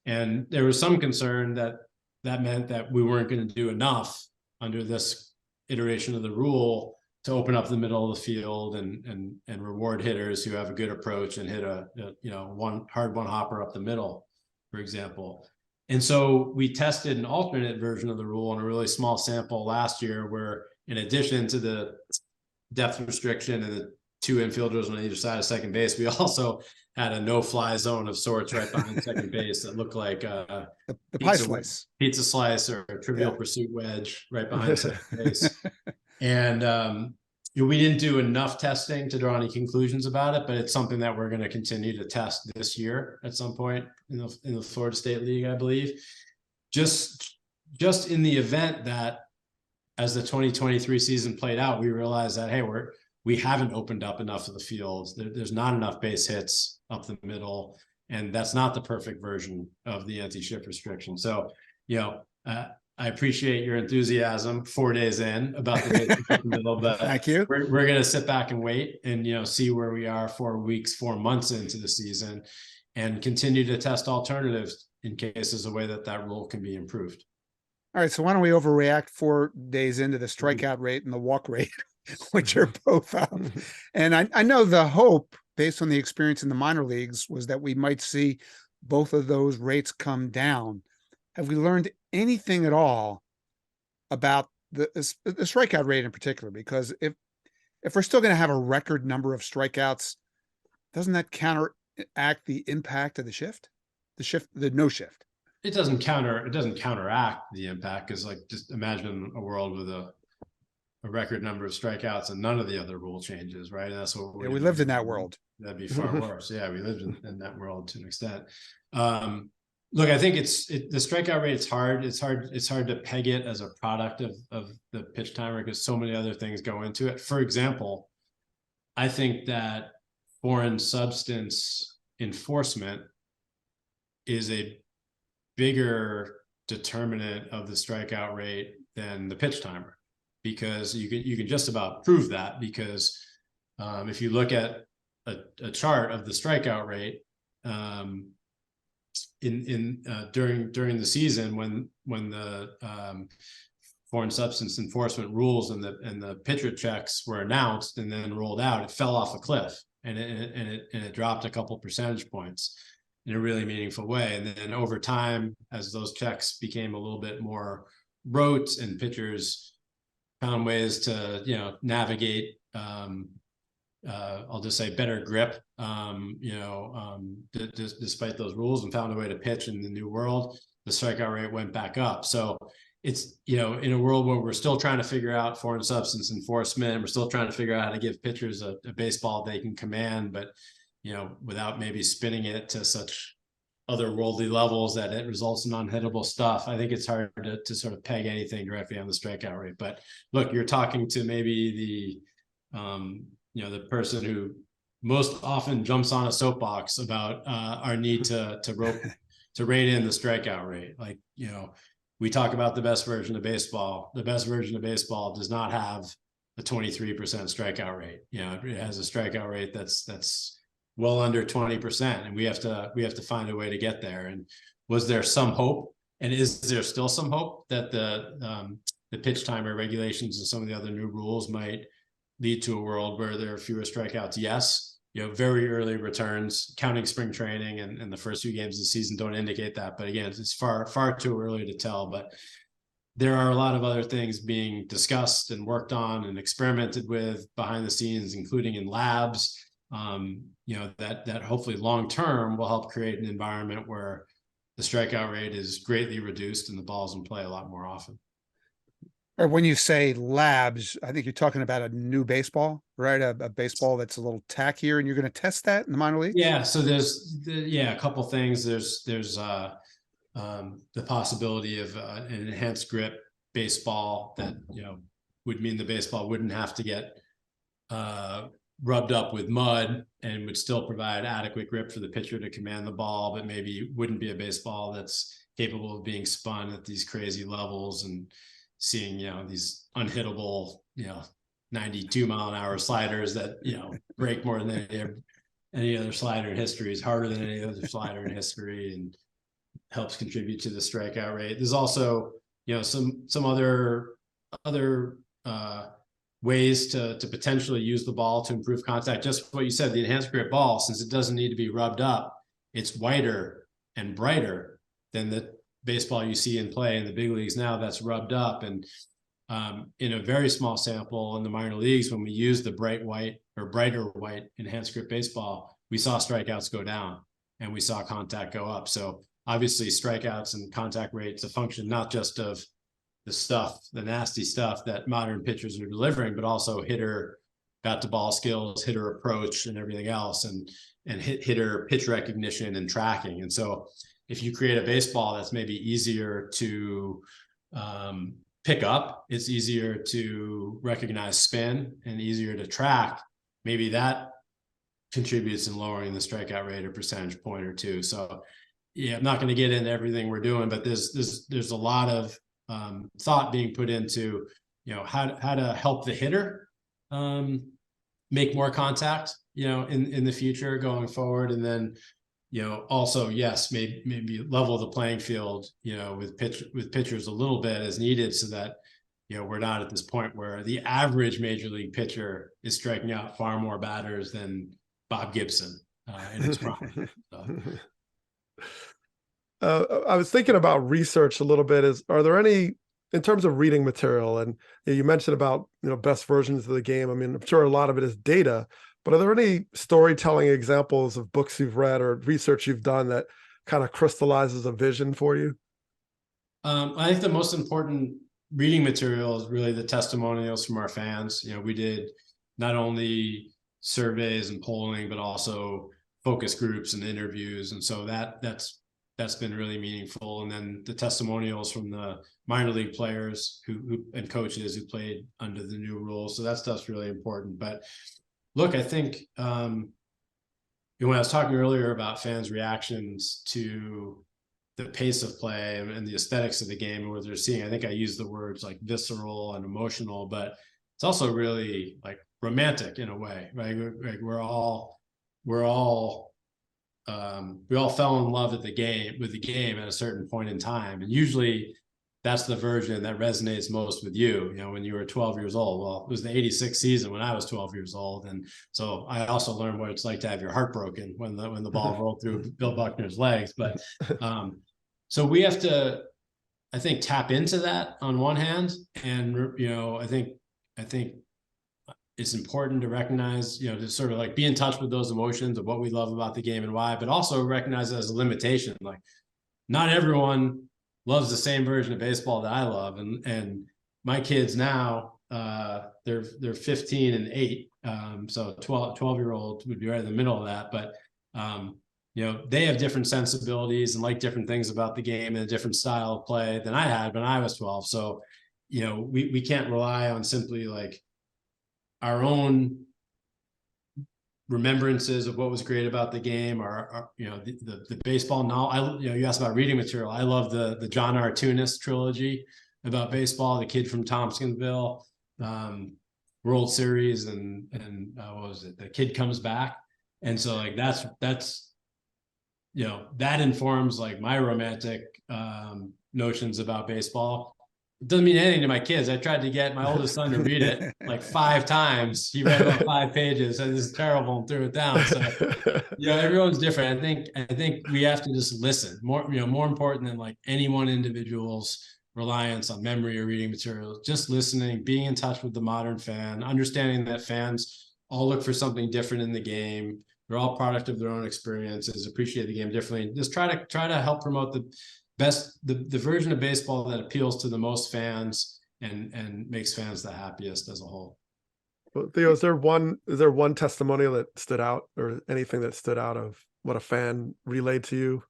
And there was some concern that meant that we weren't going to do enough under this iteration of the rule to open up the middle of the field and reward hitters who have a good approach and hit a one hopper up the middle, for example. And so we tested an alternate version of the rule in a really small sample last year, where in addition to the depth restriction and the two infielders on either side of second base, we also had a no-fly zone of sorts right behind second base that looked like the pizza slice or a Trivial Pursuit wedge right behind second base. And we didn't do enough testing to draw any conclusions about it, but it's something that we're going to continue to test this year at some point in the Florida State League, I believe. Just in the event that as the 2023 season played out, we realized that, hey, we haven't opened up enough of the field. There's not enough base hits up the middle, and that's not the perfect version of the anti-shift restriction. So, I appreciate your enthusiasm 4 days in about the middle, but thank you. We're going to sit back and wait and, see where we are 4 months into the season, and continue to test alternatives in case there's a way that rule can be improved. All right. So why don't we overreact 4 days into the strikeout rate and the walk rate, which are both up. And I know the hope, based on the experience in the minor leagues, was that we might see both of those rates come down. Have we learned anything at all about the strikeout rate in particular? Because if we're still going to have a record number of strikeouts, doesn't that counteract the impact of the no shift? It doesn't counteract the impact, because just imagine a world with a record number of strikeouts and none of the other rule changes, right? And that's what we lived in that world. That'd be far worse. Yeah, we lived in that world to an extent. Look, I think the strikeout rate. It's hard to peg it as a product of the pitch timer, because so many other things go into it. For example, I think that foreign substance enforcement is a bigger determinant of the strikeout rate than the pitch timer, because you can just about prove that, because if you look at a chart of the strikeout rate during the season, when the foreign substance enforcement rules and the pitcher checks were announced and then rolled out, it fell off a cliff, and it dropped a couple percentage points in a really meaningful way. And then over time, as those checks became a little bit more rote and pitchers found ways to, navigate, I'll just say better grip, despite those rules, and found a way to pitch in the new world, the strikeout rate went back up. So it's, in a world where we're still trying to figure out foreign substance enforcement, we're still trying to figure out how to give pitchers a baseball they can command, but, without maybe spinning it to such otherworldly levels that it results in unhittable stuff. I think it's hard to sort of peg anything directly on the strikeout rate. But look, you're talking to maybe the person who most often jumps on a soapbox about our need to rein in the strikeout rate. Like, we talk about the best version of baseball. The best version of baseball does not have a 23% strikeout rate. It has a strikeout rate that's well under 20%, and we have to find a way to get there. And was there some hope, and is there still some hope that the pitch timer regulations and some of the other new rules might lead to a world where there are fewer strikeouts? Yes. Very early returns, counting spring training and the first few games of the season don't indicate that. But again, it's far too early to tell. But there are a lot of other things being discussed and worked on and experimented with behind the scenes, including in labs, that hopefully long term will help create an environment where the strikeout rate is greatly reduced and the ball's in play a lot more often. Or when you say labs, I think you're talking about a new baseball, right? A baseball that's a little tackier, and you're going to test that in the minor leagues? Yeah. So there's a couple things. There's the possibility of an enhanced grip baseball that, would mean the baseball wouldn't have to get rubbed up with mud and would still provide adequate grip for the pitcher to command the ball, but maybe wouldn't be a baseball that's capable of being spun at these crazy levels and seeing, these unhittable, 92-mile-an-hour sliders that, break more than any other slider in history, is harder than any other slider in history, and helps contribute to the strikeout rate. There's also, some other ways to potentially use the ball to improve contact. Just what you said, the enhanced grip ball, since it doesn't need to be rubbed up, it's whiter and brighter than the baseball you see in play in the big leagues now that's rubbed up. And in a very small sample in the minor leagues, when we use the bright white or brighter white enhanced grip baseball, we saw strikeouts go down and we saw contact go up. So obviously strikeouts and contact rates a function not just of the nasty stuff that modern pitchers are delivering, but also hitter bat to ball skills, hitter approach, and everything else, and hitter pitch recognition and tracking. And so if you create a baseball that's maybe easier to pick up, it's easier to recognize spin and easier to track, maybe that contributes in lowering the strikeout rate a percentage point or two. So yeah, I'm not going to get into everything we're doing, but there's a lot of thought being put into, how to help the hitter make more contact, in the future going forward. And then, also, yes, maybe level the playing field, with pitchers a little bit as needed, so that, we're not at this point where the average major league pitcher is striking out far more batters than Bob Gibson in his prime. I was thinking about research a little bit. Are there any, in terms of reading material, and you mentioned about, best versions of the game. I mean, I'm sure a lot of it is data, but are there any storytelling examples of books you've read or research you've done that kind of crystallizes a vision for you? I think the most important reading material is really the testimonials from our fans. We did not only surveys and polling, but also focus groups and interviews. And so that's been really meaningful. And then the testimonials from the minor league players who and coaches who played under the new rules. So that stuff's really important. But look, I think when I was talking earlier about fans' reactions to the pace of play and the aesthetics of the game and what they're seeing, I think I used the words like visceral and emotional, but it's also really like romantic in a way, right? Like we all fell in love with the game at a certain point in time, and usually that's the version that resonates most with you, you know, when you were 12 years old. Well, it was the 86 season when I was 12 years old. And so I also learned what it's like to have your heart broken when the ball rolled through Bill Buckner's legs. But so we have to, I think, tap into that on one hand. And, you know, I think it's important to recognize, you know, to sort of like be in touch with those emotions of what we love about the game and why, but also recognize it as a limitation. Like, not everyone loves the same version of baseball that I love. And my kids now, they're 15 and 8. So 12-year-old would be right in the middle of that. But, you know, they have different sensibilities and like different things about the game and a different style of play than I had when I was 12. So, you know, we can't rely on simply like our own remembrances of what was great about the game, or you know, the baseball knowledge. You know, you asked about reading material. I love the John R. Tunis trilogy about baseball, The Kid from Tompkinsville, World Series, and what was it, The Kid Comes Back. And so like that's you know, that informs like my romantic notions about baseball. It doesn't mean anything to my kids. I tried to get my oldest son to read it like 5 times. He read about 5 pages, and this is terrible, and threw it down. So, you know, everyone's different. I think we have to just listen more, you know, more important than like any one individual's reliance on memory or reading materials. Just listening, being in touch with the modern fan, understanding that fans all look for something different in the game. They're all product of their own experiences, appreciate the game differently, and just try to help promote the version of baseball that appeals to the most fans and makes fans the happiest as a whole. Well, Theo, is there one testimonial that stood out, or anything that stood out of what a fan relayed to you?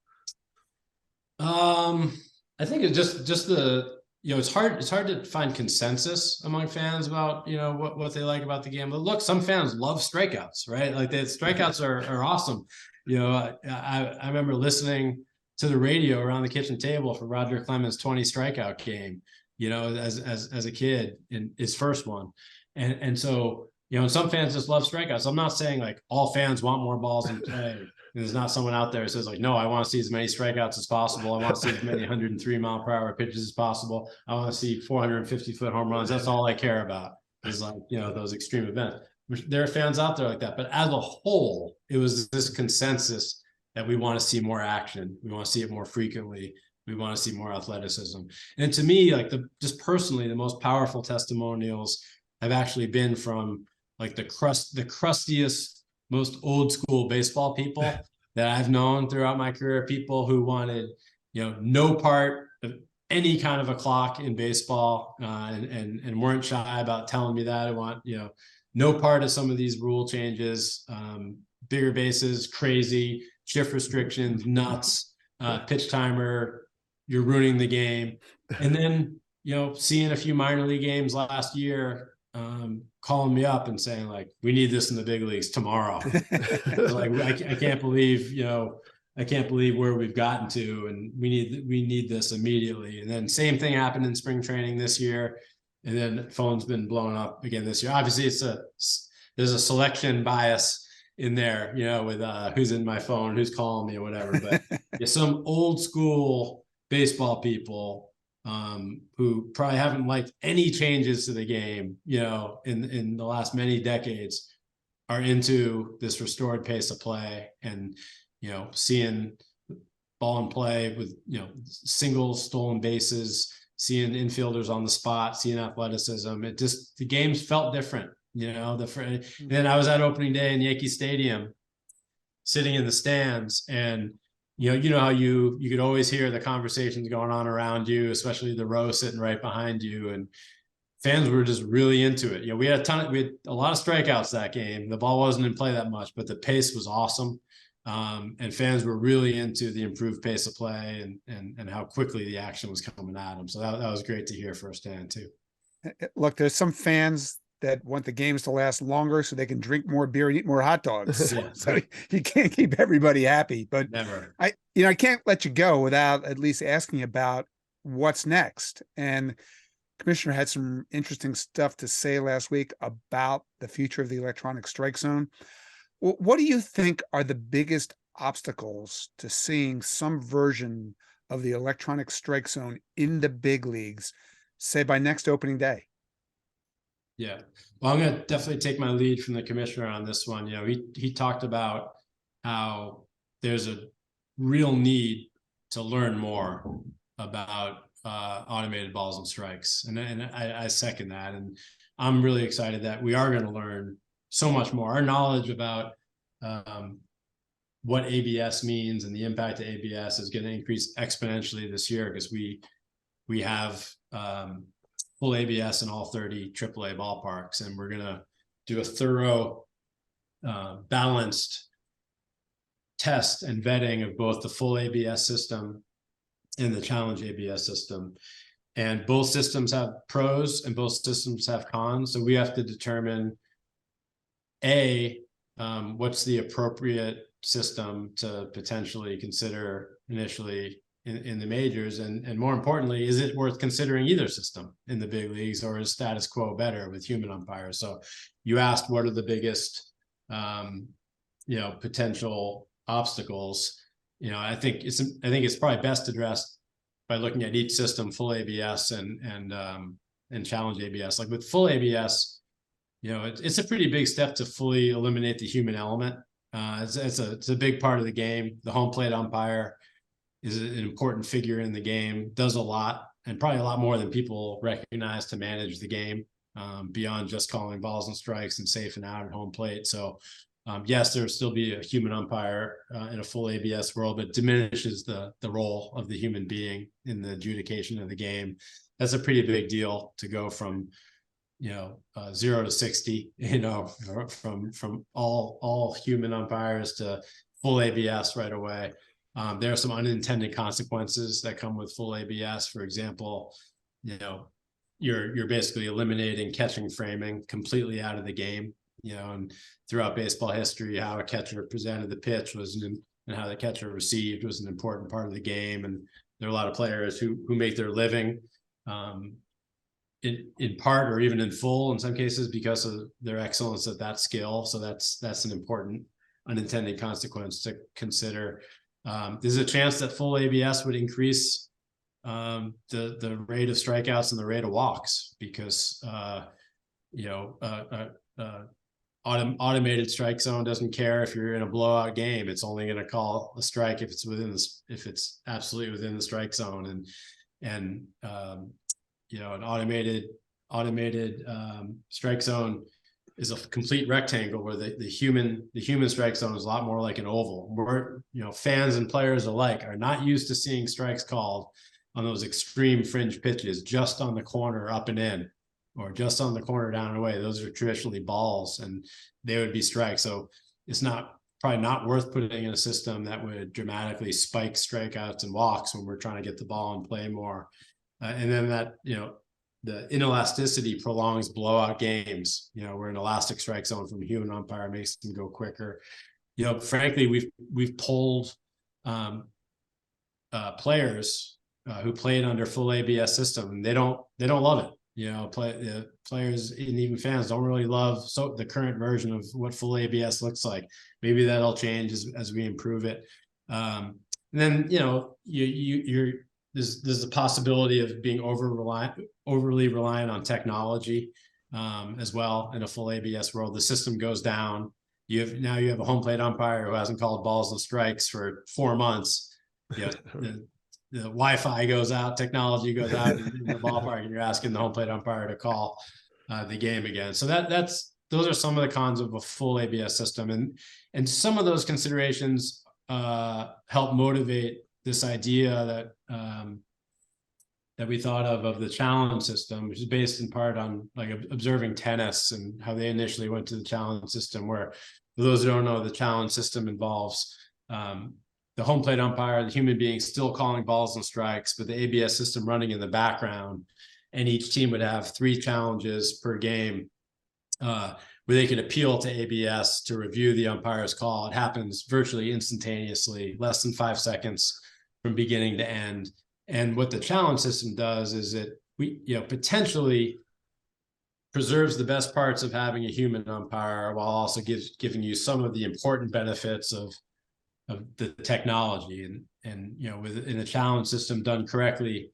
I think it's just the, you know, it's hard to find consensus among fans about, you know, what they like about the game. But look, some fans love strikeouts, right? Like the strikeouts are awesome. You know, I remember listening to the radio around the kitchen table for Roger Clemens' 20 strikeout game, you know, as a kid, in his first one. And so, you know, some fans just love strikeouts. I'm not saying like all fans want more balls in play. There's not someone out there who says like, no, I want to see as many strikeouts as possible. I want to see as many 103-mile-per-hour pitches as possible. I want to see 450-foot home runs. That's all I care about, is like, you know, those extreme events. There are fans out there like that. But as a whole, it was this consensus that we want to see more action. We want to see it more frequently. We want to see more athleticism. And to me, like just personally, the most powerful testimonials have actually been from like the crustiest, most old school baseball people that I've known throughout my career. People who wanted, you know, no part of any kind of a clock in baseball, and weren't shy about telling me that. I want, you know, no part of some of these rule changes, bigger bases, crazy, shift restrictions, nuts, pitch timer, you're ruining the game. And then, you know, seeing a few minor league games last year, calling me up and saying like, we need this in the big leagues tomorrow. Like, I can't believe, you know, I can't believe where we've gotten to, and we need this immediately. And then same thing happened in spring training this year. And then the phone's been blown up again this year. Obviously there's a selection bias in there, you know, with who's in my phone, who's calling me or whatever. But yeah, some old school baseball people who probably haven't liked any changes to the game, you know, in the last many decades, are into this restored pace of play, and, you know, seeing ball in play with, you know, singles, stolen bases, seeing infielders on the spot, seeing athleticism. The games felt different, you know. Then I was at opening day in Yankee Stadium, sitting in the stands, and you know how you could always hear the conversations going on around you, especially the row sitting right behind you, and fans were just really into it. You know, we had a lot of strikeouts that game. The ball wasn't in play that much, but the pace was awesome. And fans were really into the improved pace of play and how quickly the action was coming at them. So that was great to hear firsthand too. Look, there's some fans that want the games to last longer so they can drink more beer and eat more hot dogs. Yeah. So you can't keep everybody happy. But Never. I can't let you go without at least asking about what's next. And Commissioner had some interesting stuff to say last week about the future of the electronic strike zone. What do you think are the biggest obstacles to seeing some version of the electronic strike zone in the big leagues, say by next opening day? Yeah. Well, I'm going to definitely take my lead from the commissioner on this one. You know, he talked about how there's a real need to learn more about automated balls and strikes. And I second that. And I'm really excited that we are going to learn so much more. Our knowledge about what ABS means and the impact of ABS is going to increase exponentially this year, because we have full ABS in all 30 AAA ballparks, and we're going to do a thorough, balanced test and vetting of both the full ABS system and the challenge ABS system. And both systems have pros and both systems have cons. So we have to determine what's the appropriate system to potentially consider initially in the majors, and more importantly, is it worth considering either system in the big leagues, or is status quo better with human umpires? So you asked what are the biggest potential obstacles. I think it's probably best addressed by looking at each system, full ABS and challenge ABS. Like with full ABS, it's a pretty big step to fully eliminate the human element. It's a big part of the game. The home plate umpire is an important figure in the game, does a lot, and probably a lot more than people recognize to manage the game, beyond just calling balls and strikes and safe and out at home plate. So yes, there'll still be a human umpire in a full ABS world, but diminishes the role of the human being in the adjudication of the game. That's a pretty big deal to go from 0 to 60, from all human umpires to full ABS right away. There are some unintended consequences that come with full ABS. For example, you're basically eliminating catching framing completely out of the game. And throughout baseball history, how a catcher presented the pitch and how the catcher received was an important part of the game. And there are a lot of players who make their living in part or even in full in some cases because of their excellence at that skill. So that's an important unintended consequence to consider. There's a chance that full ABS would increase the rate of strikeouts and the rate of walks, because automated strike zone doesn't care if you're in a blowout game. It's only going to call a strike if it's absolutely within the strike zone. And an automated strike zone is a complete rectangle, where the human strike zone is a lot more like an oval. Where fans and players alike are not used to seeing strikes called on those extreme fringe pitches, just on the corner up and in, or just on the corner down and away. Those are traditionally balls, and they would be strikes. So it's probably not worth putting in a system that would dramatically spike strikeouts and walks when we're trying to get the ball in play more. And then that, the inelasticity prolongs blowout games, where an elastic strike zone from a human umpire makes them go quicker. Frankly, we've polled players who played under full ABS system, and they don't love it. Players and even fans don't really love the current version of what full ABS looks like. Maybe that'll change as we improve it. And then there's the possibility of being overly reliant on technology as well. In a full ABS world, the system goes down. You have a home plate umpire who hasn't called balls and strikes for 4 months. The Wi-Fi goes out, technology goes out in the ballpark, and you're asking the home plate umpire to call the game again. So those are some of the cons of a full ABS system, and some of those considerations help motivate this idea that we thought of the challenge system, which is based in part on like observing tennis and how they initially went to the challenge system, where, for those who don't know, the challenge system involves the home plate umpire, the human being, still calling balls and strikes, but the ABS system running in the background. And each team would have 3 challenges per game, where they could appeal to ABS to review the umpire's call. It happens virtually instantaneously, less than 5 seconds from beginning to end. And what the challenge system does is potentially preserves the best parts of having a human umpire, while also giving you some of the important benefits of the technology. And in a challenge system done correctly,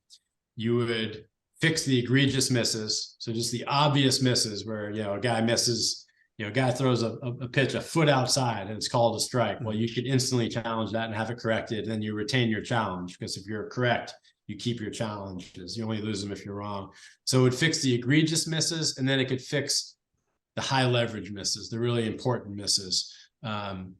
you would fix the egregious misses. So just the obvious misses where, a guy misses, a guy throws a pitch a foot outside and it's called a strike. Well, you could instantly challenge that and have it corrected. And then you retain your challenge, because if you're correct, you keep your challenges. You only lose them if you're wrong. So it would fix the egregious misses, and then it could fix the high leverage misses, the really important misses. And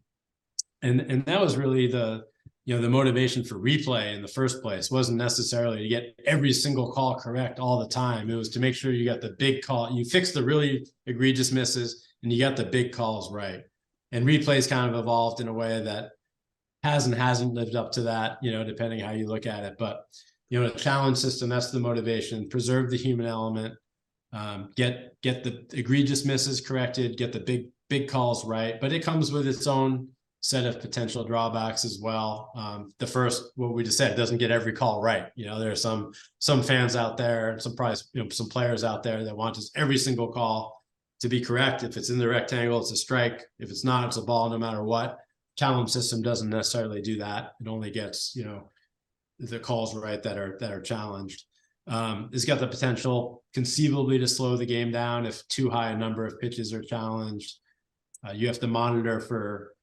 that was really the motivation for replay in the first place. Wasn't necessarily to get every single call correct all the time. It was to make sure you got the big call, you fix the really egregious misses, and you got the big calls right. And replays kind of evolved in a way that hasn't lived up to that, depending how you look at it. But a challenge system, that's the motivation. Preserve the human element, get the egregious misses corrected, get the big calls right. But it comes with its own set of potential drawbacks as well. The first, what we just said, doesn't get every call right. There are some fans out there, some players out there that want just every single call to be correct. If it's in the rectangle, it's a strike. If it's not, it's a ball, no matter what. Challenge system doesn't necessarily do that. It only gets, the calls right that are challenged. It's got the potential conceivably to slow the game down if too high a number of pitches are challenged. You have to monitor for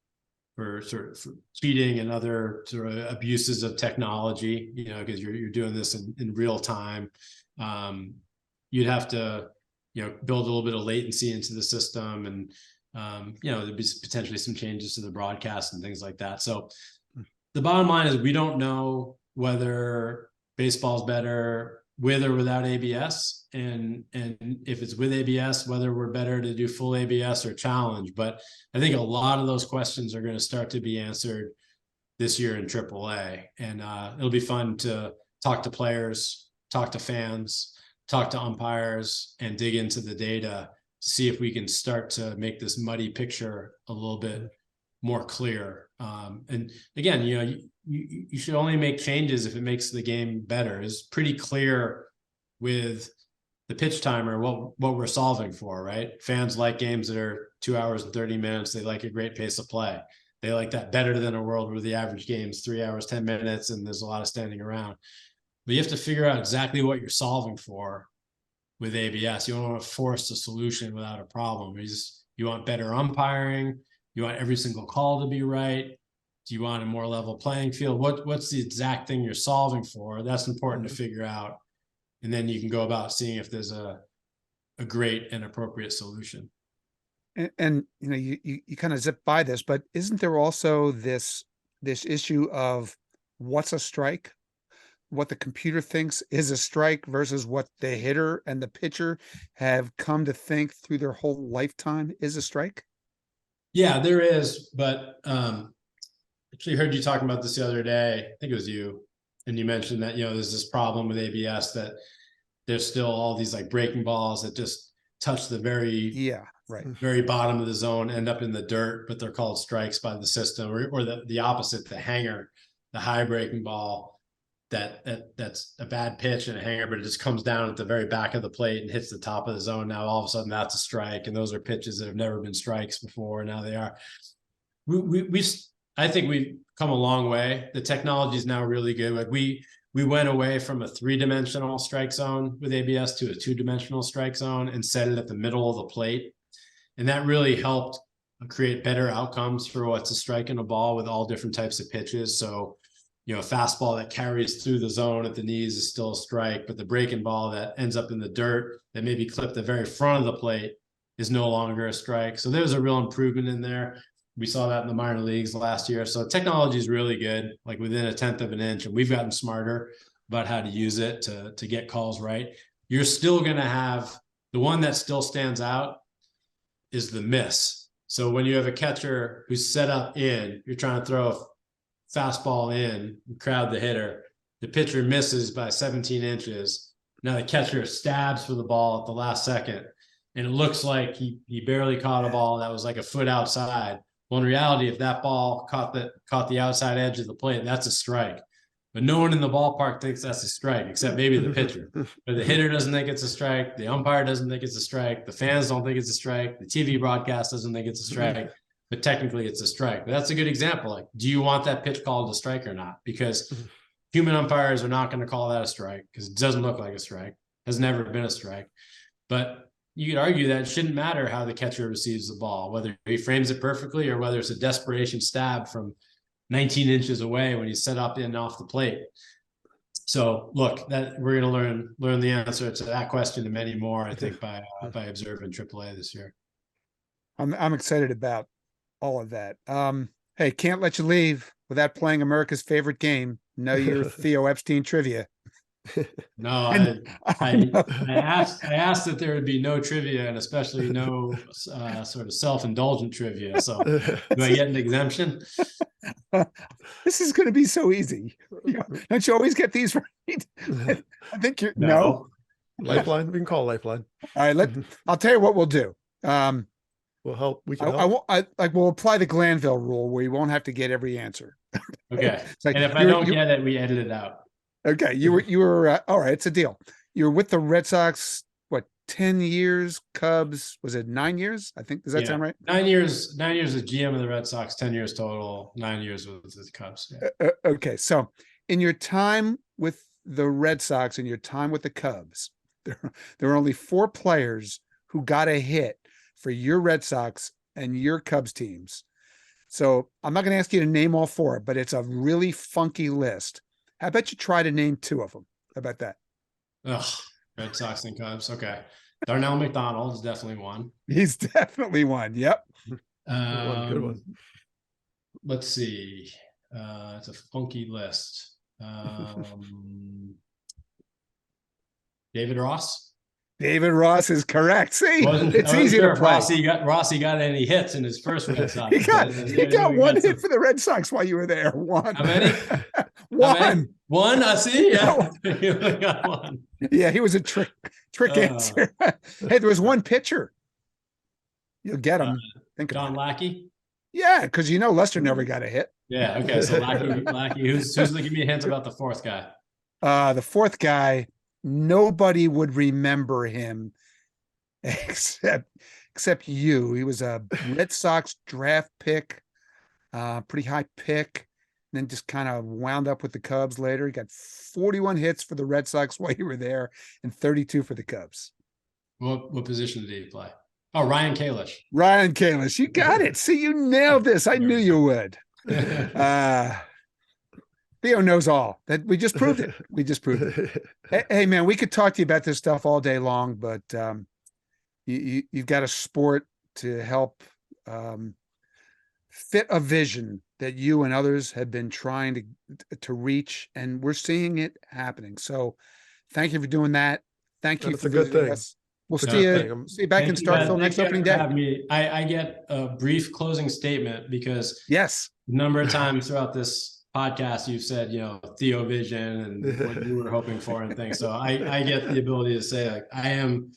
cheating and other sort of abuses of technology, because you're doing this in real time. You'd have to, build a little bit of latency into the system, and there'd be potentially some changes to the broadcast and things like that. So the bottom line is we don't know whether baseball's better with or without ABS, and if it's with ABS, whether we're better to do full ABS or challenge. But I think a lot of those questions are going to start to be answered this year in AAA, and it'll be fun to talk to players, talk to fans, talk to umpires, and dig into the data to see if we can start to make this muddy picture a little bit more clear. And again, you should only make changes if it makes the game better. It's pretty clear with the pitch timer what we're solving for, right? Fans like games that are 2 hours and 30 minutes. They like a great pace of play. They like that better than a world where the average game is 3 hours, 10 minutes, and there's a lot of standing around. But you have to figure out exactly what you're solving for with ABS. You don't want to force a solution without a problem. You want better umpiring. You want every single call to be right. Do you want a more level playing field? What's the exact thing you're solving for? That's important to figure out. And then you can go about seeing if there's a great and appropriate solution. And you kind of zip by this, but isn't there also this issue of what's a strike? What the computer thinks is a strike versus what the hitter and the pitcher have come to think through their whole lifetime is a strike? Yeah, there is, but actually heard you talking about this the other day. I think it was you, and you mentioned that there's this problem with ABS that there's still all these like breaking balls that just touch the very bottom of the zone, end up in the dirt, but they're called strikes by the system, or the opposite, the hanger, the high breaking ball that's a bad pitch and a hanger, but it just comes down at the very back of the plate and hits the top of the zone. Now all of a sudden that's a strike, and those are pitches that have never been strikes before. Now they are. I think we've come a long way. The technology is now really good. Like we went away from a 3-dimensional strike zone with ABS to a 2-dimensional strike zone and set it at the middle of the plate. And that really helped create better outcomes for what's a strike in a ball with all different types of pitches. So, a fastball that carries through the zone at the knees is still a strike, but the breaking ball that ends up in the dirt that maybe clipped the very front of the plate is no longer a strike. So there's a real improvement in there. We saw that in the minor leagues last year. So technology is really good, like within 1/10 of an inch, and we've gotten smarter about how to use it to get calls right. You're still going to have the one that still stands out is the miss. So when you have a catcher who's set up in, you're trying to throw a fastball in, crowd the hitter, the pitcher misses by 17 inches. Now the catcher stabs for the ball at the last second, and it looks like he barely caught a ball that was like a foot outside. Well, in reality, if that ball caught the outside edge of the plate, that's a strike. But no one in the ballpark thinks that's a strike, except maybe the pitcher. But the hitter doesn't think it's a strike. The umpire doesn't think it's a strike. The fans don't think it's a strike. The TV broadcast doesn't think it's a strike. but technically it's a strike. But that's a good example. Like, do you want that pitch called a strike or not? Because human umpires are not going to call that a strike because it doesn't look like a strike. Has never been a strike. But you could argue that it shouldn't matter how the catcher receives the ball, whether he frames it perfectly or whether it's a desperation stab from 19 inches away when he's set up in and off the plate. So look, that we're going to learn the answer to that question and many more, I think, by observing AAA this year. I'm excited about all of that. Hey, can't let you leave without playing America's favorite game. Know your Theo Epstein trivia. No, I asked that there would be no trivia and especially no sort of self-indulgent trivia. So do I get an exemption? This is going to be so easy. Don't you always get these right? I think you're no. Lifeline. We can call Lifeline. All right, I'll tell you what we'll do. We'll help. We can help. We'll apply the Glanville rule where you won't have to get every answer. Okay. And if I don't get it, we edit it out. Okay. You were all right. It's a deal. You were with the Red Sox, what, 10 years? Cubs, was it 9 years? I think, does that sound right? 9 years as GM of the Red Sox, 10 years total, 9 years with the Cubs. Yeah. Okay. So in your time with the Red Sox and your time with the Cubs, there were only 4 players who got a hit for your Red Sox and your Cubs teams. So I'm not going to ask you to name all 4, but it's a really funky list. How about you try to name 2 of them? How about that? Red Sox and Cubs. Okay. Darnell McDonald is definitely one. He's definitely one. Yep. Good one. Let's see. It's a funky list. David Ross. David Ross is correct. See, it's easy to play. Rossi got any hits in his first Red Sox? he got one hit for the Red Sox while you were there. One. How many? One. One. I see. Yeah, he only got one. Yeah, he was a trick answer. Hey, there was one pitcher. You'll get him. Think John Lackey. Yeah, because Lester never got a hit. Yeah. Okay. So Lackey. Who's giving me a hint about the 4th guy? The 4th guy. Nobody would remember him except you. He was a Red Sox draft pick, pretty high pick, and then just kind of wound up with the Cubs later. He got 41 hits for the Red Sox while you were there and 32 for the Cubs. What position did he play? Oh, Ryan Kalish. Ryan Kalish. You got it. See, you nailed this. I knew you would. Theo knows all. That we just proved it. Hey, man, we could talk to you about this stuff all day long, but you've got a sport to help fit a vision that you and others have been trying to reach, and we're seeing it happening. So thank you for doing that. Thank you for visiting us. We'll see you back in Starkville next opening day. I get a brief closing statement because a number of times throughout this podcast you've said Theo vision and what you were hoping for and things. So I get the ability to say, like, I am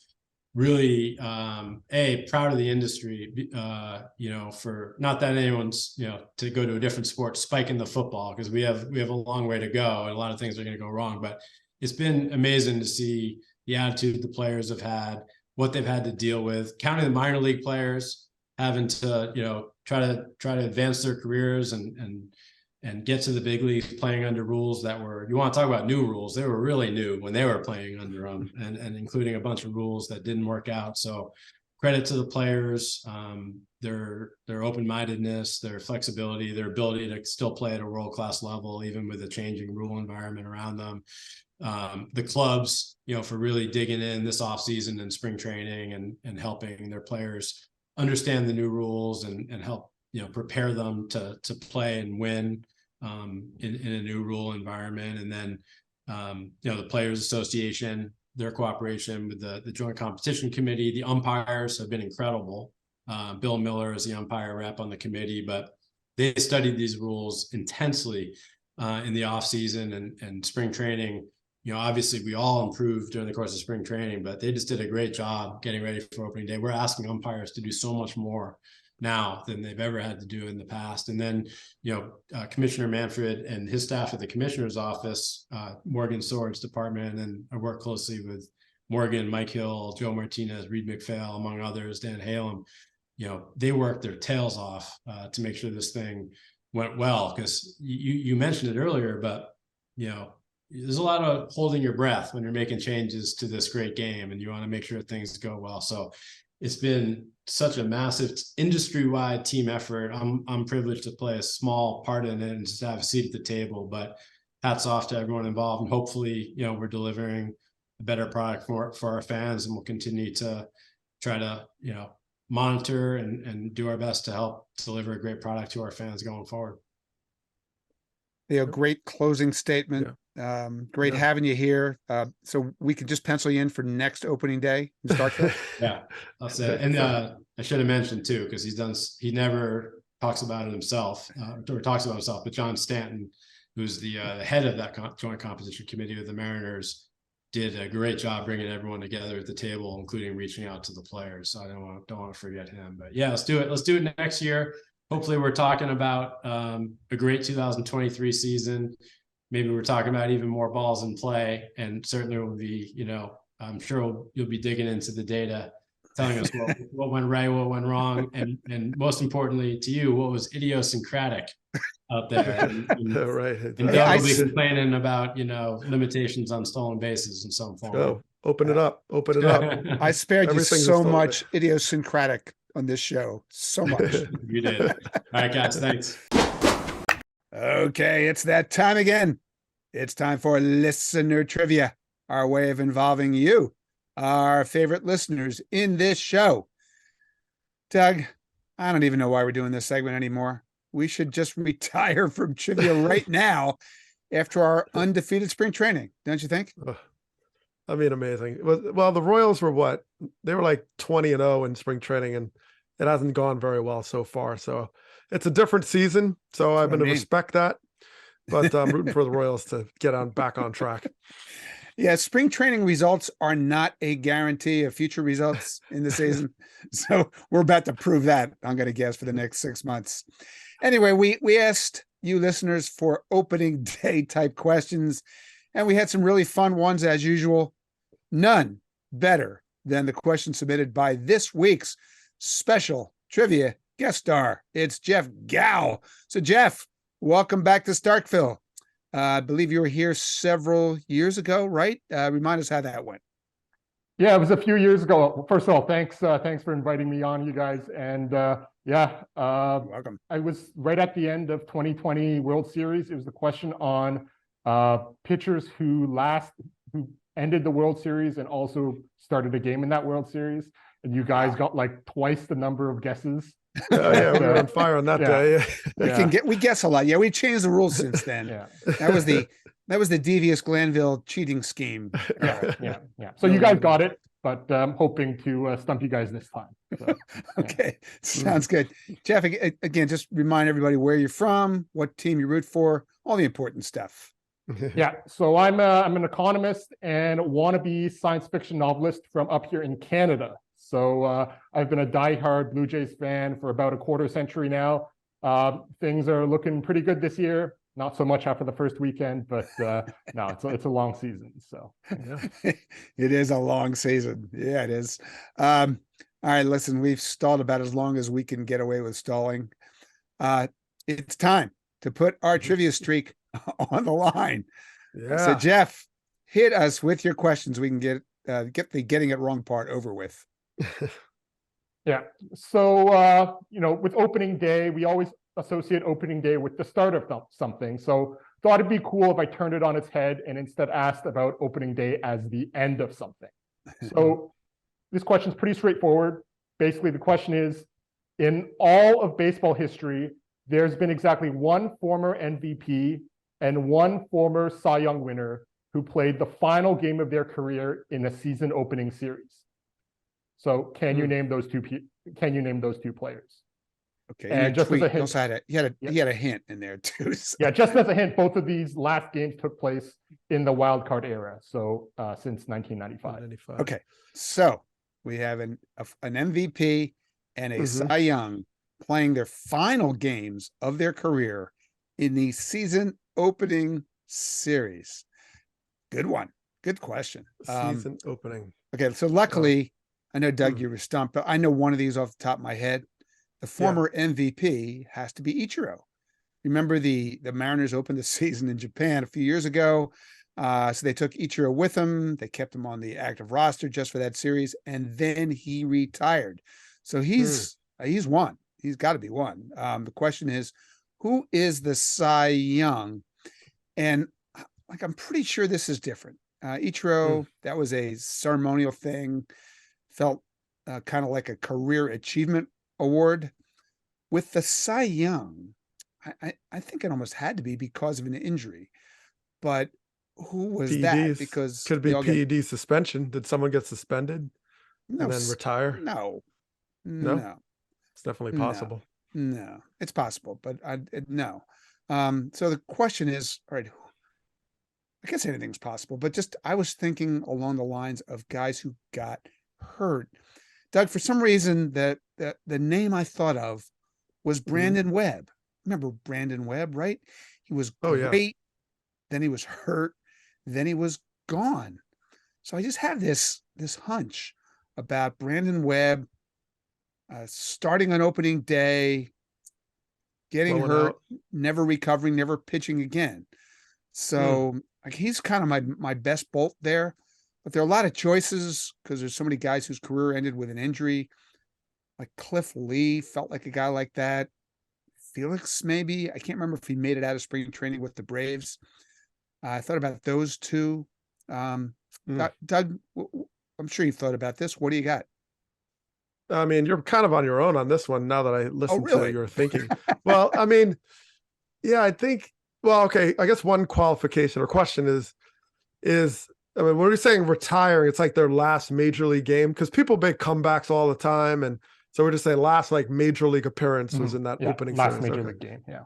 really proud of the industry, for not that anyone's to go to a different sport spiking the football, because we have a long way to go and a lot of things are going to go wrong, but it's been amazing to see the attitude the players have had, what they've had to deal with, counting the minor league players having to try to advance their careers and get to the big leagues playing under rules that were, you want to talk about new rules, they were really new when they were playing under them, and including a bunch of rules that didn't work out. So credit to the players, their open-mindedness, their flexibility, their ability to still play at a world-class level, even with a changing rule environment around them. The clubs, for really digging in this offseason and spring training and helping their players understand the new rules and help prepare them to play and win in a new rule environment. And then the Players Association, their cooperation with the Joint Competition Committee, the umpires have been incredible. Bill Miller is the umpire rep on the committee, but they studied these rules intensely in the off season and spring training. Obviously we all improved during the course of spring training, but they just did a great job getting ready for opening day. We're asking umpires to do so much more now than they've ever had to do in the past. And then, Commissioner Manfred and his staff at the commissioner's office, Morgan Sword's department, and I work closely with Morgan, Mike Hill, Joe Martinez, Reed McPhail, among others, Dan Halem. they worked their tails off to make sure this thing went well. Because you mentioned it earlier, but there's a lot of holding your breath when you're making changes to this great game, and you want to make sure things go well. So it's been such a massive industry-wide team effort. I'm privileged to play a small part in it and just have a seat at the table, but hats off to everyone involved. And hopefully, we're delivering a better product for our fans, and we'll continue to try to, monitor and do our best to help deliver a great product to our fans going forward. Great closing statement. Yeah. Great having you here. So we can just pencil you in for next opening day in Starkville. Yeah, I'll say it. And I should have mentioned too, because he never talks about it himself, or talks about himself, but John Stanton, who's the head of that joint composition committee with the Mariners, did a great job bringing everyone together at the table, including reaching out to the players. So I don't want to forget him. But yeah, let's do it. Let's do it next year. Hopefully we're talking about a great 2023 season. Maybe we're talking about even more balls in play, and certainly will be, I'm sure you'll be digging into the data, telling us what went right, what went wrong, and most importantly to you, what was idiosyncratic out there. Right. And Doug will be complaining about, limitations on stolen bases in some form. Oh, open it up. Open it up. I spared you so much idiosyncratic on this show. So much. You did. All right, guys. Thanks. Okay, it's that time again. It's time for listener trivia, our way of involving you, our favorite listeners in this show. Doug, I don't even know why we're doing this segment anymore. We should just retire from trivia right now after our undefeated spring training, don't you think? I mean, amazing. Well, the Royals were what? They were like 20-0 in spring training, and it hasn't gone very well so far. So it's a different season. So I'm going to respect that. But I'm rooting for the Royals to get back on track. Yeah, spring training results are not a guarantee of future results in the season. So we're about to prove that, I'm going to guess, for the next 6 months. Anyway, we asked you listeners for opening day type questions, and we had some really fun ones as usual. None better than the question submitted by this week's special trivia guest star. It's Jeff Gow. So Jeff, welcome back to Starkville. I believe you were here several years ago, right? Remind us how that went. Yeah, it was a few years ago. First of all, thanks for inviting me on, you guys. And welcome. I was right at the end of 2020 World Series. It was the question on pitchers who ended the World Series and also started a game in that World Series. And you guys got like twice the number of guesses. Yeah, we were on fire on that day. We guess a lot. Yeah, we changed the rules since then. That was the devious Glanville cheating scheme. Yeah. So you guys got it, but I'm hoping to stump you guys this time. So, okay, sounds good. Jeff, again, just remind everybody where you're from, what team you root for, all the important stuff. Yeah, so I'm an economist and wannabe science fiction novelist from up here in Canada. So I've been a diehard Blue Jays fan for about a quarter century now. Things are looking pretty good this year. Not so much after the first weekend, but no, it's a long season. So yeah. It is a long season. Yeah, it is. All right, listen, we've stalled about as long as we can get away with stalling. It's time to put our trivia streak on the line. Yeah. So Jeff, hit us with your questions. We can get the getting it wrong part over with. Yeah. So, with opening day, we always associate opening day with the start of something. So thought it'd be cool if I turned it on its head and instead asked about opening day as the end of something. So this question is pretty straightforward. Basically, the question is, in all of baseball history, there's been exactly one former MVP and one former Cy Young winner who played the final game of their career in a season opening series. So can you name those two players? Okay. And just as a hint, also he had a hint in there too. So. Yeah, just as a hint, both of these last games took place in the wild card era. So since 1995. Okay. So we have an MVP and a Cy Young playing their final games of their career in the season opening series. Good one. Good question. Season opening. Okay. So luckily, I know, Doug, you were stumped, but I know one of these off the top of my head. The former MVP has to be Ichiro. Remember the Mariners opened the season in Japan a few years ago. So they took Ichiro with them. They kept him on the active roster just for that series, and then he retired. So he's one. He's got to be one. The question is, who is the Cy Young? And like, I'm pretty sure this is different. Ichiro, that was a ceremonial thing. Felt kind of like a career achievement award. With the Cy Young, I think it almost had to be because of an injury. But who was PEDs. that? Because could be PED suspension. Did someone get suspended and then retire? No. It's definitely possible. No, it's possible, but no. So the question is, all right, I guess anything's possible, but just I was thinking along the lines of guys who got hurt. Doug, for some reason, the name I thought of was Brandon Webb. Remember Brandon Webb, right? He was great, then he was hurt, then he was gone. So I just have this hunch about Brandon Webb starting on opening day, getting hurt, never recovering, never pitching again. So like, he's kind of my best bolt there. But there are a lot of choices because there's so many guys whose career ended with an injury. Like Cliff Lee felt like a guy like that. Felix, maybe. I can't remember if he made it out of spring training with the Braves. I thought about those two. Doug, I'm sure you've thought about this. What do you got? I mean, you're kind of on your own on this one now that I listened to your thinking. Well, I mean, yeah, I think, well, okay, I guess one qualification or question is, I mean, when we're saying retiring, it's like their last major league game because people make comebacks all the time. And so we're just saying last like major league appearance was in that opening last series. major league game. Yeah.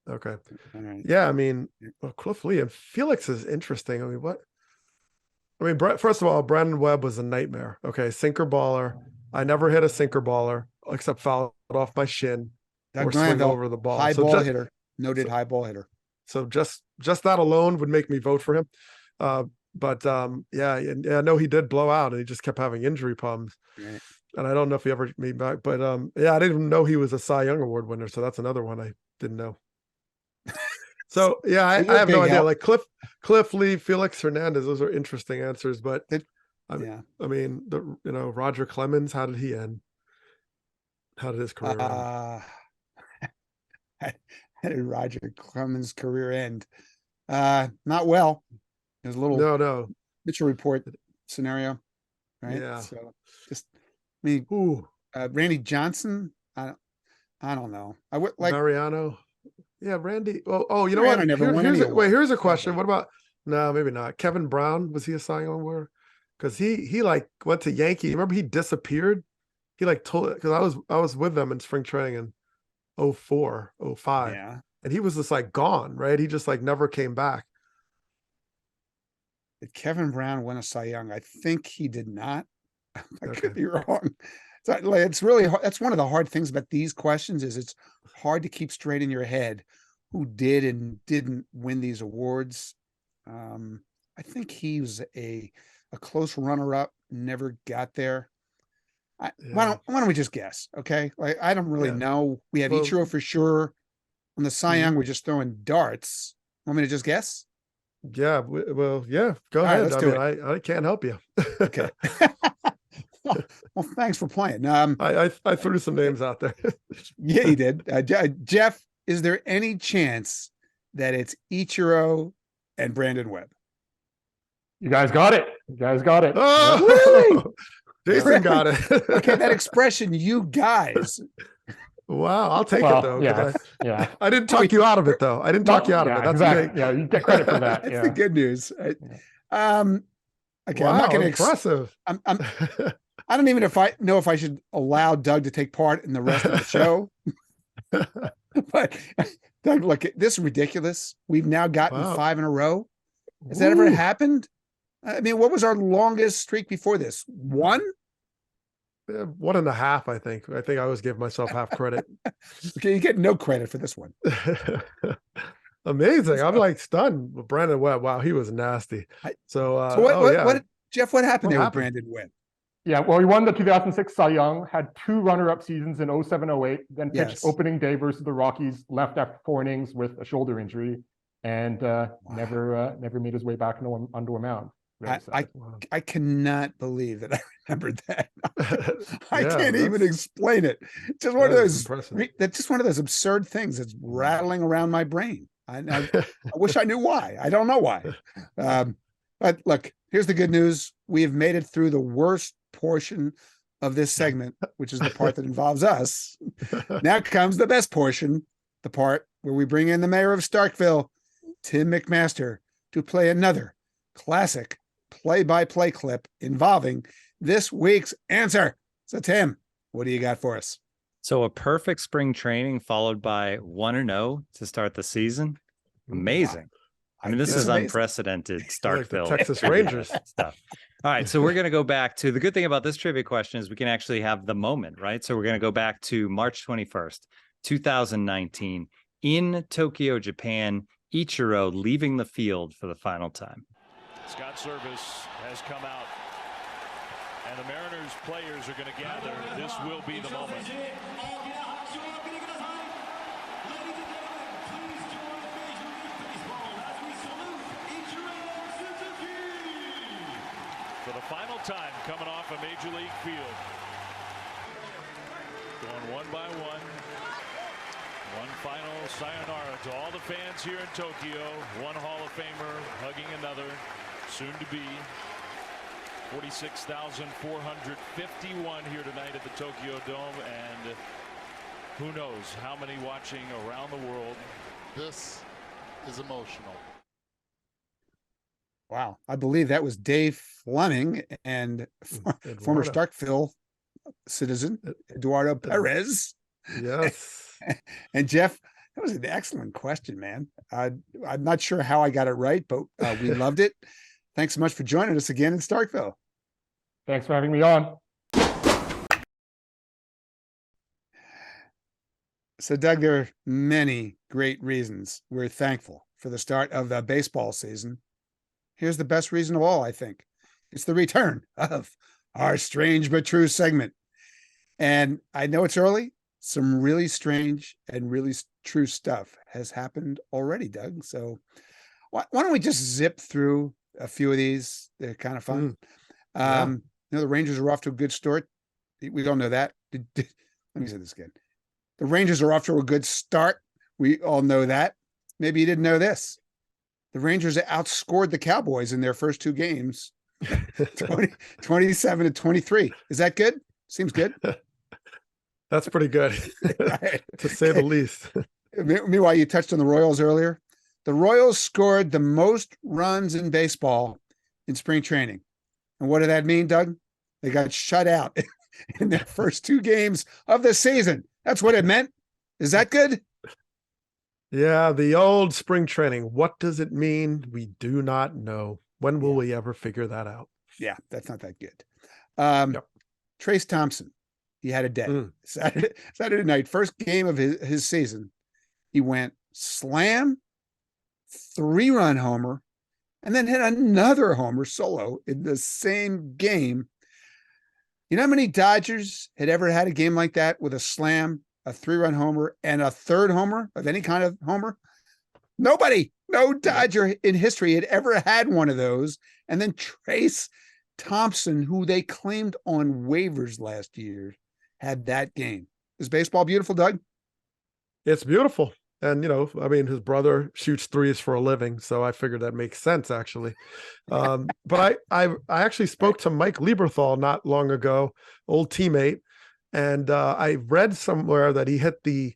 Okay. Right. Yeah. I mean, well, Cliff Lee and Felix is interesting. I mean, first of all, Brandon Webb was a nightmare. Okay. Sinker baller. I never hit a sinker baller except foul it off my shin or swing over the ball. High ball hitter. Noted high ball hitter. So just that alone would make me vote for him. But I know he did blow out and he just kept having injury problems. Right. And I don't know if he ever made back, but I didn't even know he was a Cy Young Award winner. So that's another one I didn't know. So yeah, I have no idea. Like Cliff Lee, Felix Hernandez, those are interesting answers. But I mean, Roger Clemens, how did he end? How did his career end? How did Roger Clemens' career end? Not well. There's a little no Mitchell report scenario, right? Yeah. So just, I mean, Randy Johnson. I don't know. I would like Mariano. Yeah, Randy. Oh, you know Mariano what? never won any award. Here's a question. What about? No, maybe not. Kevin Brown, was he a Cy Young Award? Because he like went to Yankee. Remember he disappeared. He like told because I was with them in spring training in 2004, 2005. Yeah. And he was just like gone, right? He just like never came back. Did Kevin Brown win a Cy Young? I think he did not. I could be wrong. So it's really hard. That's one of the hard things about these questions is it's hard to keep straight in your head who did and didn't win these awards. I think he was a close runner-up, never got there. Why don't we just guess? Okay, like I don't really know. We have Ichiro for sure. On the Cy Young, we're just throwing darts. Want me to just guess? Yeah, well, yeah. Go ahead. Let's do it. I can't help you. Okay. Well, thanks for playing. I threw some names out there. Yeah, you did. Jeff, is there any chance that it's Ichiro and Brandon Webb? You guys got it. Oh, really? Jason got it. Okay, that expression, you guys. Wow, I'll take it though. Yeah. I didn't talk you out of it though. I didn't talk you out of it. That's exactly. Yeah, you get credit for that. That's the good news. Okay, wow, I'm not going to impressive. I don't even know if I should allow Doug to take part in the rest of the show. But Doug, look, this is ridiculous. We've now gotten 5 in a row. Has that ever happened? I mean, what was our longest streak before this? 1? 1.5, I think. I think I always give myself half credit. Okay, you get no credit for this one. Amazing. I'm like stunned with Brandon Webb. Wow, he was nasty. Jeff, what happened What there happened? with Brandon Webb? Yeah, well, he won the 2006 Cy Young, had 2 runner-up seasons in 07-08, then pitched Yes. opening day versus the Rockies, left after 4 innings with a shoulder injury, and never made his way back onto a mound. Very sad. I cannot believe that I remembered that. I Yeah, can't even explain it. Just one of that those. is impressive. That's just one of those absurd things that's rattling around my brain. I wish I knew why. I don't know why. But look, here's the good news. We have made it through the worst portion of this segment, which is the part that involves us. Now comes the best portion, the part where we bring in the mayor of Starkville, Tim McMaster, to play another classic play-by-play clip involving this week's answer. So, Tim, what do you got for us? So a perfect spring training followed by 1-0 to start the season. Amazing. Wow. I mean, this is amazing. unprecedented Like the Starkville. Texas Rangers stuff. All right. So we're going to go back to the good thing about this trivia question is we can actually have the moment, right? So we're going to go back to March 21st, 2019 in Tokyo, Japan, Ichiro leaving the field for the final time. Scott Service has come out, and the Mariners players are going to gather. This will be the moment. For the final time, coming off a Major League field. Going one by one. One final sayonara to all the fans here in Tokyo. One Hall of Famer hugging another, soon to be. 46,451 here tonight at the Tokyo Dome, and who knows how many watching around the world. This is emotional. Wow. I believe that was Dave Fleming and former Starkville citizen Eduardo Perez. Yes. And Jeff, that was an excellent question, man. I'm not sure how I got it right, but we loved it. Thanks so much for joining us again in Starkville. Thanks for having me on. So, Doug, there are many great reasons we're thankful for the start of the baseball season. Here's the best reason of all, I think. It's the return of our Strange But True segment. And I know it's early. Some really strange and really true stuff has happened already, Doug. So why don't we just zip through a few of these? They're kind of fun. Yeah. You know, the Rangers are off to a good start. We don't know that. Let me say this again. The Rangers are off to a good start. We all know that. Maybe you didn't know this. The Rangers outscored the Cowboys in their first 2 games, 27-23. Is that good? Seems good. That's pretty good, Right. to say the least. Meanwhile, you touched on the Royals earlier. The Royals scored the most runs in baseball in spring training. And what did that mean, Doug? They got shut out in their first 2 games of the season. That's what it meant. Is that good? Yeah, the old spring training. What does it mean? We do not know. When will we ever figure that out? Yeah, that's not that good. Yep. Trace Thompson, he had a day. Saturday night, first game of his season. He went slam, 3-run homer, and then hit another homer solo in the same game. You know how many Dodgers had ever had a game like that with a slam, a 3-run homer, and a third homer of any kind of homer? Nobody, no Dodger in history had ever had one of those. And then Trace Thompson, who they claimed on waivers last year, had that game. Is baseball beautiful, Doug? It's beautiful. And, you know, I mean, his brother shoots threes for a living, so I figured that makes sense, actually. But I actually spoke to Mike Lieberthal not long ago, old teammate, and I read somewhere that he hit the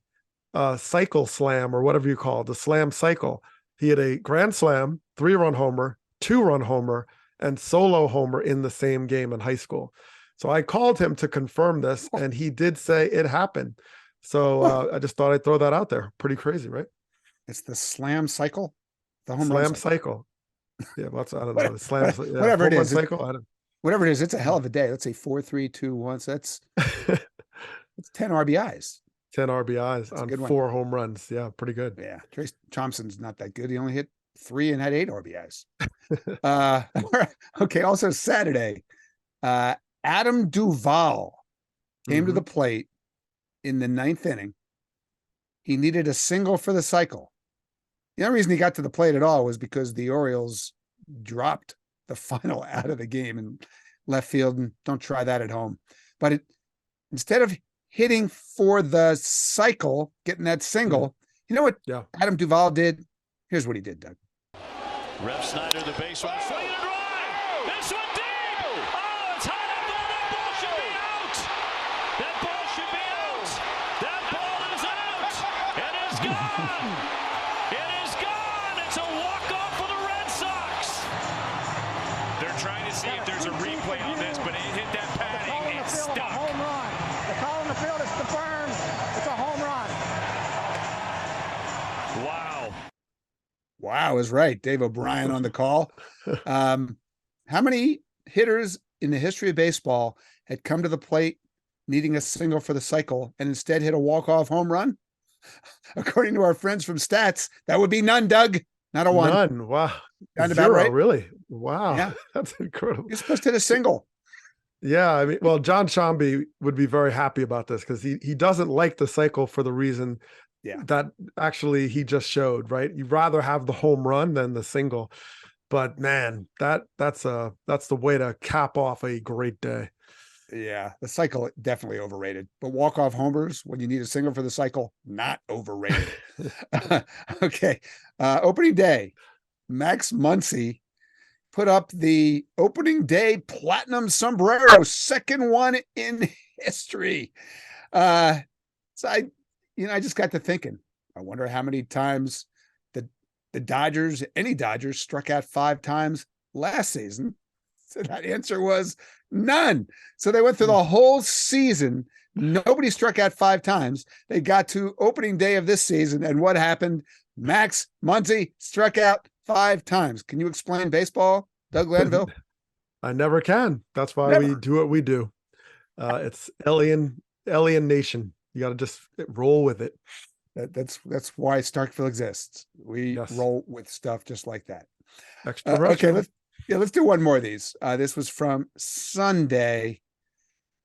cycle slam, or whatever you call it, the slam cycle. He had a grand slam, 3-run homer, 2-run homer, and solo homer in the same game in high school. So I called him to confirm this, and he did say it happened. So I just thought I'd throw that out there. Pretty crazy, right? It's the slam cycle, the home Slam run cycle. Yeah, well, I don't know. The slam, whatever it home run is. cycle. I don't. Whatever it is, it's a hell of a day. Let's say 4, 3, 2, 1. So that's 10 RBIs. 10 RBIs That's a on good one. 4 home runs. Yeah, pretty good. Yeah, Trace Thompson's not that good. He only hit 3 and had 8 RBIs. Okay, also Saturday, Adam Duvall came to Mhm. the plate in the 9th inning. He needed a single for the cycle. The only reason he got to the plate at all was because the Orioles dropped the final out of the game in left field. And don't try that at home. But instead of hitting for the cycle, getting that single, you know what Yeah. Adam Duvall did? Here's what he did, Doug. Rev Snyder, the base runner, swinging a drive. This one deep. Oh, it's high up there. That ball should be out. That ball should be out. That ball is out. It is gone. It is gone. It's a walk-off for the Red Sox. They're trying to see if there's a replay on this, but it hit that padding. It's stuck. Home run. The call in the field is the burn. It's a home run. Wow. Wow is right. Dave O'Brien on the call. How many hitters in the history of baseball had come to the plate needing a single for the cycle and instead hit a walk-off home run? According to our friends from Stats, that would be none, Doug. Not a one. None. Wow. Sound about Zero, right? really? Wow. Yeah. That's incredible. You're supposed to hit a single. Yeah, I mean, well, John Shambi would be very happy about this because he doesn't like the cycle for the reason that actually he just showed, right? You'd rather have the home run than the single. But man, that's the way to cap off a great day. Yeah, the cycle definitely overrated. But walk-off homers when you need a single for the cycle, not overrated. Okay. Opening day, Max Muncy put up the opening day platinum sombrero, second one in history. So I just got to thinking, I wonder how many times the Dodgers, any Dodgers, struck out 5 times last season. So that answer was none. So they went through the whole season. Nobody struck out 5 times. They got to opening day of this season. And what happened? Max Muncy struck out 5 times. Can you explain baseball, Doug Glanville? I never can. That's why we do what we do. It's alienation. You got to just roll with it. That's why Starkville exists. We roll with stuff just like that. Okay, let's do one more of these. This was from Sunday.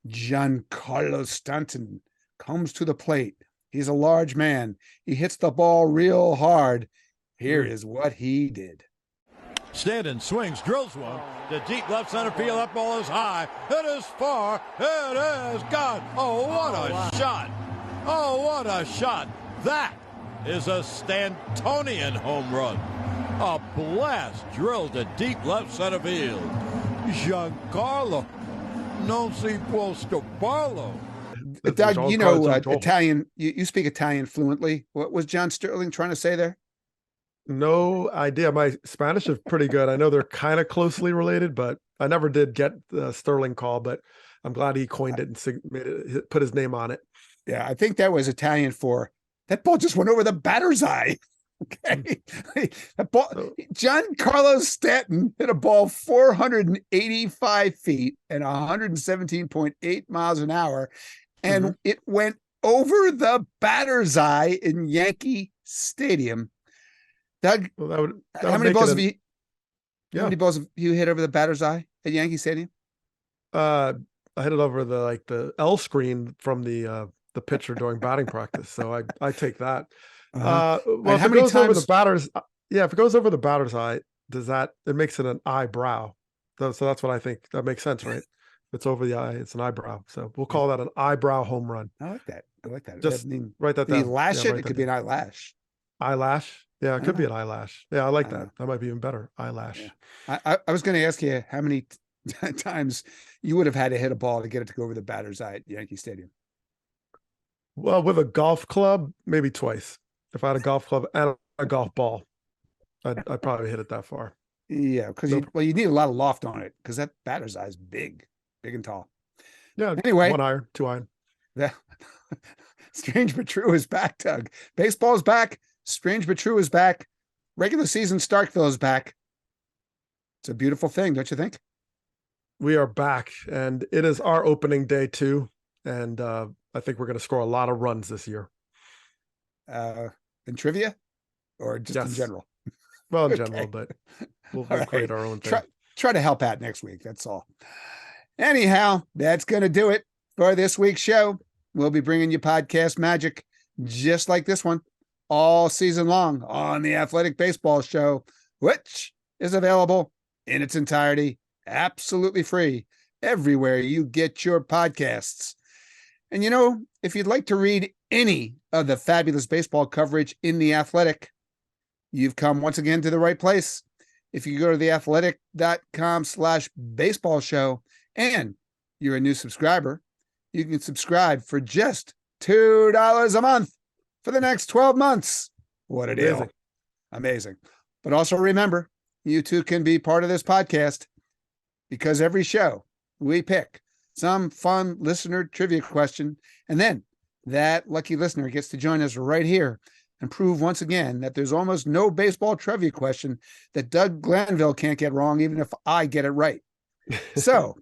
Giancarlo Stanton comes to the plate. He's a large man. He hits the ball real hard. Here is what he did. Stanton swings, drills one to deep left center field. That ball is high. It is far. It is gone. Oh, what a shot. Oh, what a shot. That is a Stantonian home run. A blast drilled to deep left center field. Giancarlo non si può stopparlo. Doug, you know Italian. You speak Italian fluently. What was John Sterling trying to say there? No idea. My Spanish is pretty good. I know they're kind of closely related, but I never did get the Sterling call, but I'm glad he coined it and put his name on it. Yeah, I think that was Italian for that ball just went over the batter's eye. Okay. That ball, Giancarlo Stanton hit a ball 485 feet and 117.8 miles an hour, and it went over the batter's eye in Yankee Stadium. Doug, how many balls have you? How many balls have you hit over the batter's eye at Yankee Stadium? I hit it over the L screen from the pitcher during batting practice, so I take that. Well, if it goes over the batter's, if it goes over the batter's eye, it makes it an eyebrow. So that's what I think. That makes sense, right? If it's over the eye, it's an eyebrow. So we'll call that an eyebrow home run. I like that. Just write that down. Did he lash it? It could be an eyelash. Eyelash? Yeah, it could be an eyelash. Yeah, I like that. That might be even better. Eyelash. Yeah. I was going to ask you how many times you would have had to hit a ball to get it to go over the batter's eye at Yankee Stadium. Well, with a golf club, maybe twice. If I had a golf club and a golf ball, I'd probably hit it that far. Yeah, because you need a lot of loft on it because that batter's eye is big and tall. Yeah. Anyway, 1 iron, 2 iron. Strange but true is back, Doug. Baseball is back. Strange but true is back. Regular season Starkville is back. It's a beautiful thing, don't you think? We are back, and it is our opening day too. And I think we're going to score a lot of runs this year. In trivia, or just in general? Well, in general, but we'll create our own thing. Try to help out next week. That's all. Anyhow, that's going to do it for this week's show. We'll be bringing you podcast magic just like this one all season long on the Athletic Baseball Show, which is available in its entirety, absolutely free, everywhere you get your podcasts. And if you'd like to read any of the fabulous baseball coverage in The Athletic, you've come once again to the right place. If you go to theathletic.com/baseball show and you're a new subscriber, you can subscribe for just $2 a month for the next 12 months. What a deal. Amazing. But also remember, you too can be part of this podcast because every show we pick some fun listener trivia question, and then that lucky listener gets to join us right here and prove once again that there's almost no baseball trivia question that Doug Glanville can't get wrong, even if I get it right. So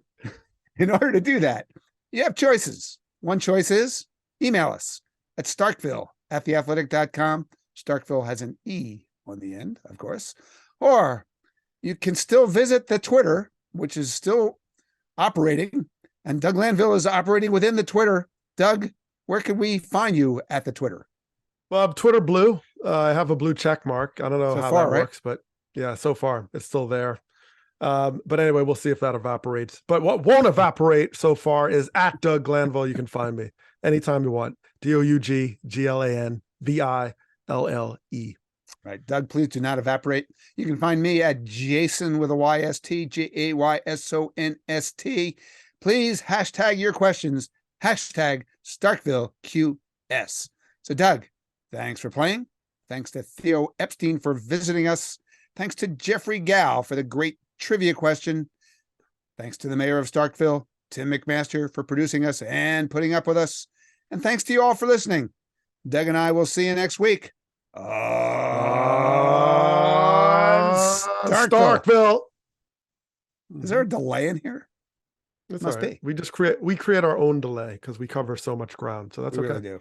in order to do that, you have choices. One choice is email us at starkville@theathletic.com. Starkville has an E on the end, of course. Or you can still visit the Twitter, which is still operating, and Doug Glanville is operating within the Twitter. Doug, where can we find you at the Twitter? Well, I'm Twitter blue. I have a blue check mark. I don't know So how far, that right? works, but yeah, so far it's still there. But anyway, we'll see if that evaporates. But what won't evaporate so far is at Doug Glanville. You can find me anytime you want. DougGlanville. Right. Doug, please do not evaporate. You can find me at Jason with a YST, JAYSONST. Please hashtag your questions, hashtag StarkvilleQS. So Doug, thanks for playing. Thanks to Theo Epstein for visiting us. Thanks to Jeffrey Gow for the great trivia question. Thanks to the mayor of Starkville, Tim McMaster, for producing us and putting up with us. And thanks to you all for listening. Doug and I will see you next week on Starkville. Is there a delay in here? It's Must all right. be. We create our own delay because we cover so much ground. So that's We okay. really do.